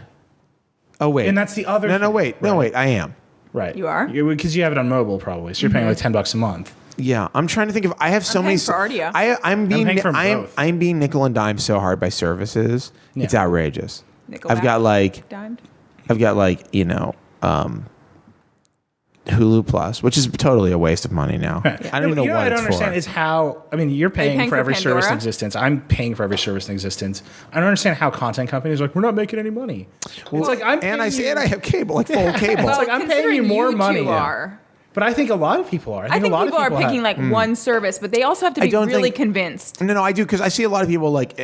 Oh wait. And that's the other. No, thing. wait. Right. No, wait. I am. Right. You are? Because you have it on mobile probably, so you're paying like $10 a month. Yeah, I'm trying to think of. I have so I'm many. paying for RDO. I'm being. paying for I'm both. I'm being nickel and dime so hard by services. It's Yeah. outrageous. Nickelback? I've got like Dimed? Hulu Plus, which is totally a waste of money now. I don't even know you what I don't it's understand for. is how. I mean, you're paying, paying for for every service in Pandora? existence. I'm paying for every service in existence. I don't understand how content companies are like, we're not making any money. It's like I'm and I paying say you- it. I have cable, like full cable. It's like I'm paying you Considering more two money. Are. But I think a lot of people are. I think a lot people of are people picking have. like one service, but they also have to I be don't really think- convinced. No, I do because I see a lot of people like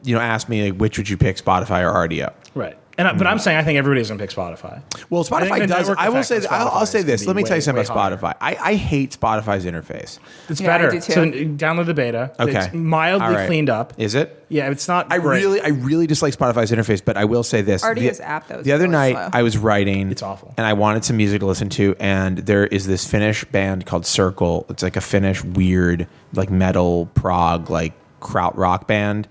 ask me like, which would you pick, Spotify or RDO? Right. But I'm saying I think everybody's gonna pick Spotify. Well, I think Spotify the does. network I will effect say. on I'll Spotify say is this. gonna Let me be tell you something way about Spotify. I hate Spotify's interface. It's Yeah, I better. do too. So download the beta. Okay, It's mildly All right. cleaned up. Is it? Yeah, it's not. I great. really dislike Spotify's interface, but I will say this: RDO's app, though, is The other really night, slow. I was writing. It's awful. And I wanted some music to listen to, and there is this Finnish band called Circle. It's like a Finnish weird, like metal prog, like krautrock band.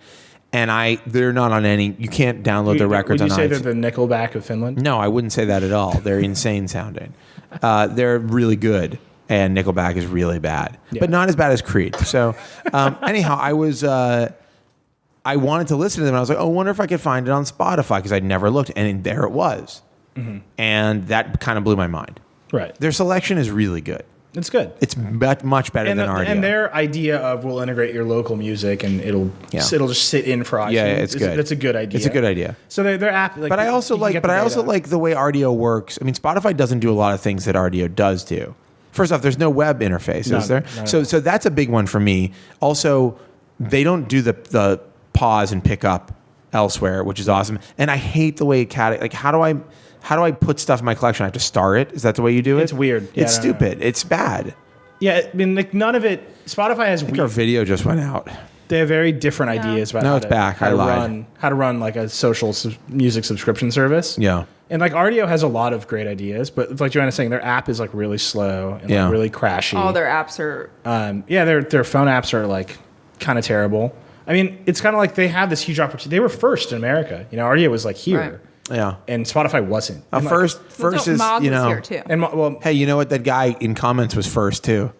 And they're not on any. You can't download their records Would you on say iTunes. they're the Nickelback of Finland? No, I wouldn't say that at all. They're insane sounding. They're really good, and Nickelback is really bad, but not as bad as Creed. So, anyhow, I wanted to listen to them. And I was like, oh, I wonder if I could find it on Spotify because I'd never looked, and there it was, and that kind of blew my mind. Right. Their selection is really good. It's good. It's much better than RDO. And their idea of we'll integrate your local music and it'll just sit in for iTunes. Yeah, it's good. That's a good idea. It's a good idea. So their app. Like, But I also you can like, get but the I also data. like the way RDO works. I mean, Spotify doesn't do a lot of things that RDO does do. First off, there's no web interface, is there? None. So that's a big one for me. Also, they don't do the pause and pick up elsewhere, which is awesome. And I hate the way how do I put stuff in my collection? I have to star it. Is that the way you do it? It's weird. Yeah, It's I don't know. stupid. It's bad. Yeah, I mean, like none of it. Spotify has I think our video just went out. they have very different ideas about No, how it's to, back. how I to lied. run how to run like a social music subscription service. Yeah. And like RDO has a lot of great ideas, but like Joanna's saying, their app is like really slow and Yeah. like really crashy. All their apps are. Their phone apps are like kind of terrible. I mean, it's kind of like they have this huge opportunity. They were first in America. You know, RDO was like here, Right. Yeah. and Spotify wasn't. And, like, First is Mog you was know. here too. And well, Hey, you know what? That guy in comments was first too.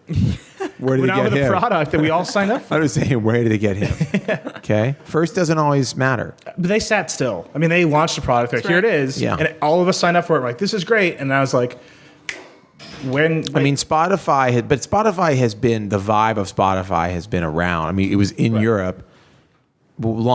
Where did we're he not get with a him? product that we all signed up for. I was saying, where did they get him? Okay, first doesn't always matter. But they sat still. I mean, they launched a product. Like, That's here it right. is. Yeah. And all of us signed up for it. We're like, this is great. And I was like, I mean, Spotify has been, the vibe of Spotify has been around. I mean, it was in Europe I don't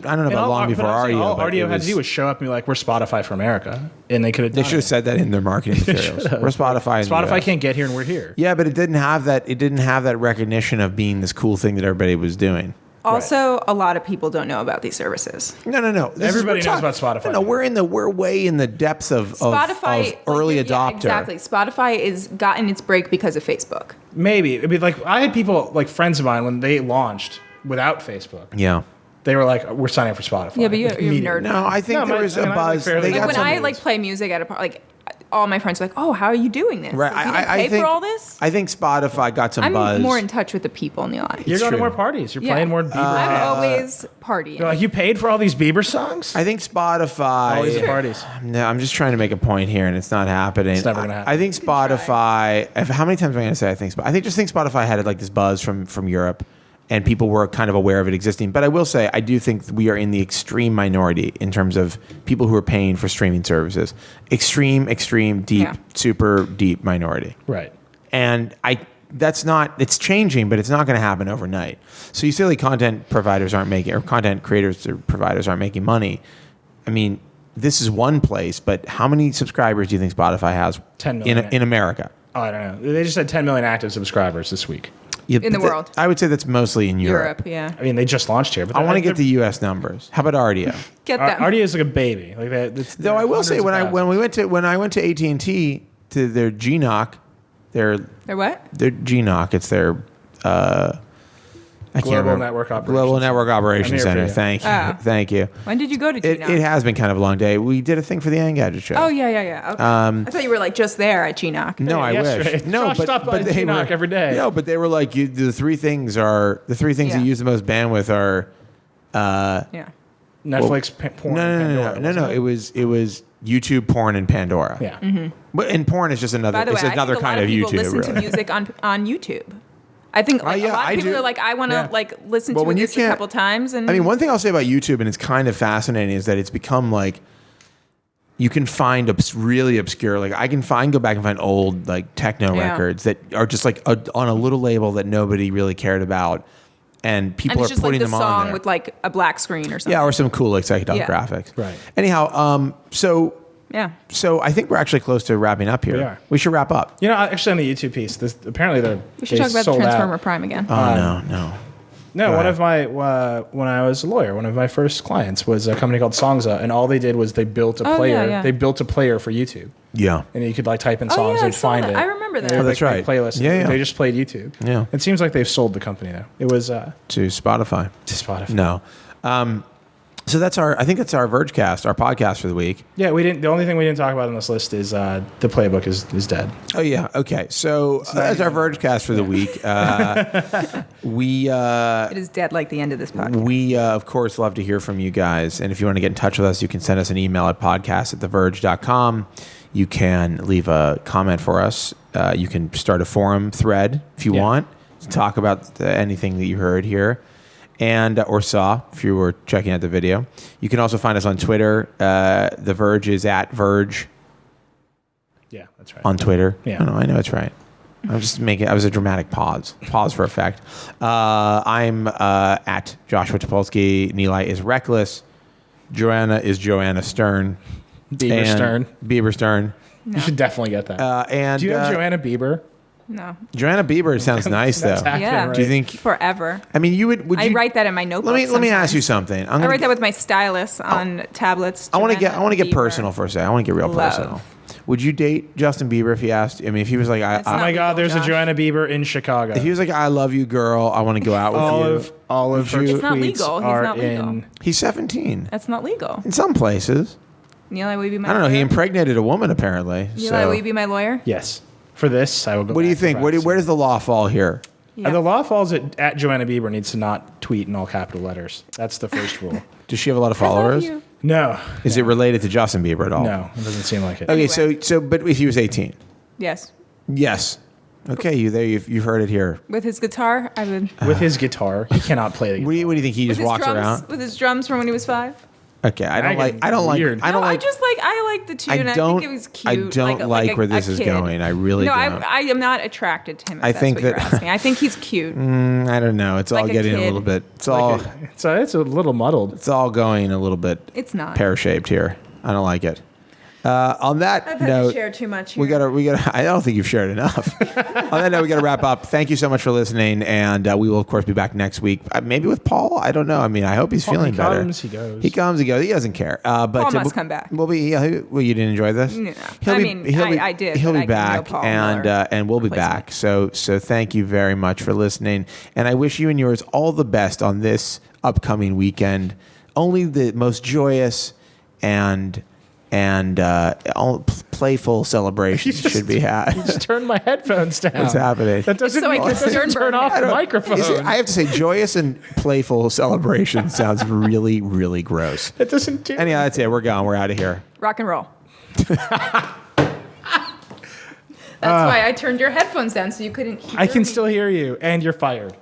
know about long before RDO. All but RDO had to do was show up and be like, "We're Spotify for America," and they could have. They should have said that in their marketing materials. We're Spotify. Spotify can't get here, and we're here. Yeah, but it didn't have that. It didn't have that recognition of being this cool thing that everybody was doing. Also, a lot of people don't know about these services. No. Everybody knows about Spotify. No, we're way in the depths of Spotify, of early adopter. Yeah, exactly. Spotify is gotten its break because of Facebook. Maybe. I mean, like, I had people, like friends of mine, when they launched without Facebook. Yeah. They were like, "We're signing up for Spotify." Yeah, but you're a nerd. No, I think there was a buzz. Like, They Like got when some- I play music at a like, all my friends are like, "Oh, how are you doing this? Right. Like, you didn't I pay think for all this." I think Spotify got some I'm buzz. more in touch with the people, Nilay. You're going to true. more parties. You're Yeah. playing more Bieber. I'm always partying. You're like, you paid for all these Bieber songs? I think Spotify. All these parties. No, I'm just trying to make a point here, and it's not happening. It's never gonna happen. I think Spotify. How many times am I going to say I think? I think Spotify had like this buzz from Europe, and people were kind of aware of it existing. But I will say, I do think we are in the extreme minority in terms of people who are paying for streaming services. Extreme, deep, Yeah. super deep minority. Right. And it's changing, but it's not going to happen overnight. So you say like content providers aren't making, or content creators or providers aren't making money. I mean, this is one place, but how many subscribers do you think Spotify has 10 million. in America? Oh, I don't know. They just had 10 million active subscribers this week. Yeah, In the world. I would say that's mostly in Europe. yeah. I mean, they just launched here. But I want to get the U.S. numbers. How about RDO? Get them. RDO is like a baby. Like that. Though I will say, when I went to AT&T to their GNOC, They're what? their GNOC, it's their I can't Global remember. Network Operations Global Network I'm Operations here for Center. you. Thank you, Oh. thank you. When did you go to It GNOC? has been kind of a long day. We did a thing for the Engadget show. Oh, yeah. Okay. I thought you were like just there at GNOC. No, I yesterday. wish. No, Josh stopped by they GNOC every day. No, but they were like, the three things Yeah. that use the most bandwidth are. Yeah. Netflix, porn. and Pandora, No. wasn't It was YouTube, porn, and Pandora. Yeah. But and porn is just another. By the way, It's another I think kind a lot of of people YouTube. listen Really. to music on YouTube. I think like, yeah, a lot I of people do. are like, I want to Yeah. like listen Well, to when you this a can't- couple times. And I mean, one thing I'll say about YouTube, and it's kind of fascinating, is that it's become like you can find really obscure. Like I can go back and find old like techno Yeah. records that are just like on a little label that nobody really cared about, and people and are it's just putting like the them on song there. with like a black screen or something. Yeah, or some cool like psychedelic Yeah. graphics. Right. Anyhow, Yeah. so I think we're actually close to wrapping up here. We are. We should wrap up. You know, actually on the YouTube piece, apparently We should talk about sold Transformer out. Prime again. Oh no. No, Go one ahead. of my when I was a lawyer, one of my first clients was a company called Songza, and all they did was they built a Oh, player. yeah, yeah. They built a player for YouTube, Yeah. and you could like type in Oh, songs yeah, I and saw find that. it. I remember that. They had, Oh, that's like, right. Playlist. Yeah. They just played YouTube. Yeah. It seems like they've sold the company though. It was To Spotify. to Spotify. No. So I think that's our Vergecast, our podcast for the week. Yeah, we didn't. The only thing we didn't talk about on this list is the playbook is dead. Oh yeah. Okay. So that's our Vergecast for the week. It is dead like the end of this podcast. We of course love to hear from you guys, and if you want to get in touch with us, you can send us an email at podcast@theverge.com. You can leave a comment for us. You can start a forum thread if you want to talk about anything that you heard here. And or saw if you were checking out the video. You can also find us on Twitter. The Verge is at Verge Yeah, that's right. on Twitter. Yeah. I know it's right. I was a dramatic pause for effect. I'm at Joshua Topolsky. Nilay is Reckless. Joanna is Joanna Stern. Bieber Stern. Bieber Stern. You should definitely get that. And Do you have Joanna Bieber? No. Joanna Bieber sounds nice though. That's accurate, Yeah. right? Do you think? Forever. I mean, would I you write that in my notebook. Let me ask you sometimes. something. I write that with my stylus on tablets. I want to Joanna get Bieber. personal for a second. I want to get real Love. personal. Would you date Justin Bieber if he asked? I mean, if he was like, Oh not my God, legal, there's Josh. a Joanna Bieber in Chicago. if he was like, I love you, girl. I want to go out with all of her It's not tweets legal. He's are not legal. in. you. He's 17 That's not legal. in some places. Nilay, will you be my I don't know. lawyer? He impregnated a woman apparently. Nilay, So, will you be my lawyer? Yes, for this I will go. what do you back to think? practicing. Where does the law fall here? Yeah. The law falls at Joanna Bieber needs to not tweet in all capital letters. That's the first rule. Does she have a lot of I love followers? you. No, Is it related to Justin Bieber at all? no, it doesn't seem like it. Okay, Anyway. but if he was 18, Yes. yes. Okay, you've heard it here. With his guitar, I would. With his guitar, he cannot play the What guitar. do you think? He With just his walks drums, around. with his drums from when he was 5. Okay, I don't like. I don't Weird. like. I don't No, like. I like the tune. I think it was cute. I don't like where this is kid. going. I really no, don't. I am not attracted to him. If I that's think what you're that- asking. I think he's cute. I don't know. It's all Like a getting a kid. little bit. It's all. So it's a little muddled. It's all going a little bit. It's not. pear shaped here. I don't like it. On that I've had note, to share too much. we gotta. I don't think you've shared enough. On that note, we gotta wrap up. Thank you so much for listening, and we will of course be back next week. Maybe with Paul. I don't know. I mean, I hope he's feeling better. He comes, he goes. He comes, he goes. He doesn't care. But Paul must come back. We'll be. Well, you didn't enjoy this. No. I did. He'll but be I can know back, Paul and Miller and we'll be replacement. back. So thank you very much for listening, and I wish you and yours all the best on this upcoming weekend. Only the most joyous and all playful celebrations should be had. Just turn my headphones down. What's happening? That doesn't, So I can that doesn't stern turn burn off it. the microphone. I have to say, joyous and playful celebration sounds really, really gross. It doesn't do Anyhow, that's it. We're gone. We're out of here. Rock and roll. That's why I turned your headphones down so you couldn't hear I can me. still hear you, and you're fired.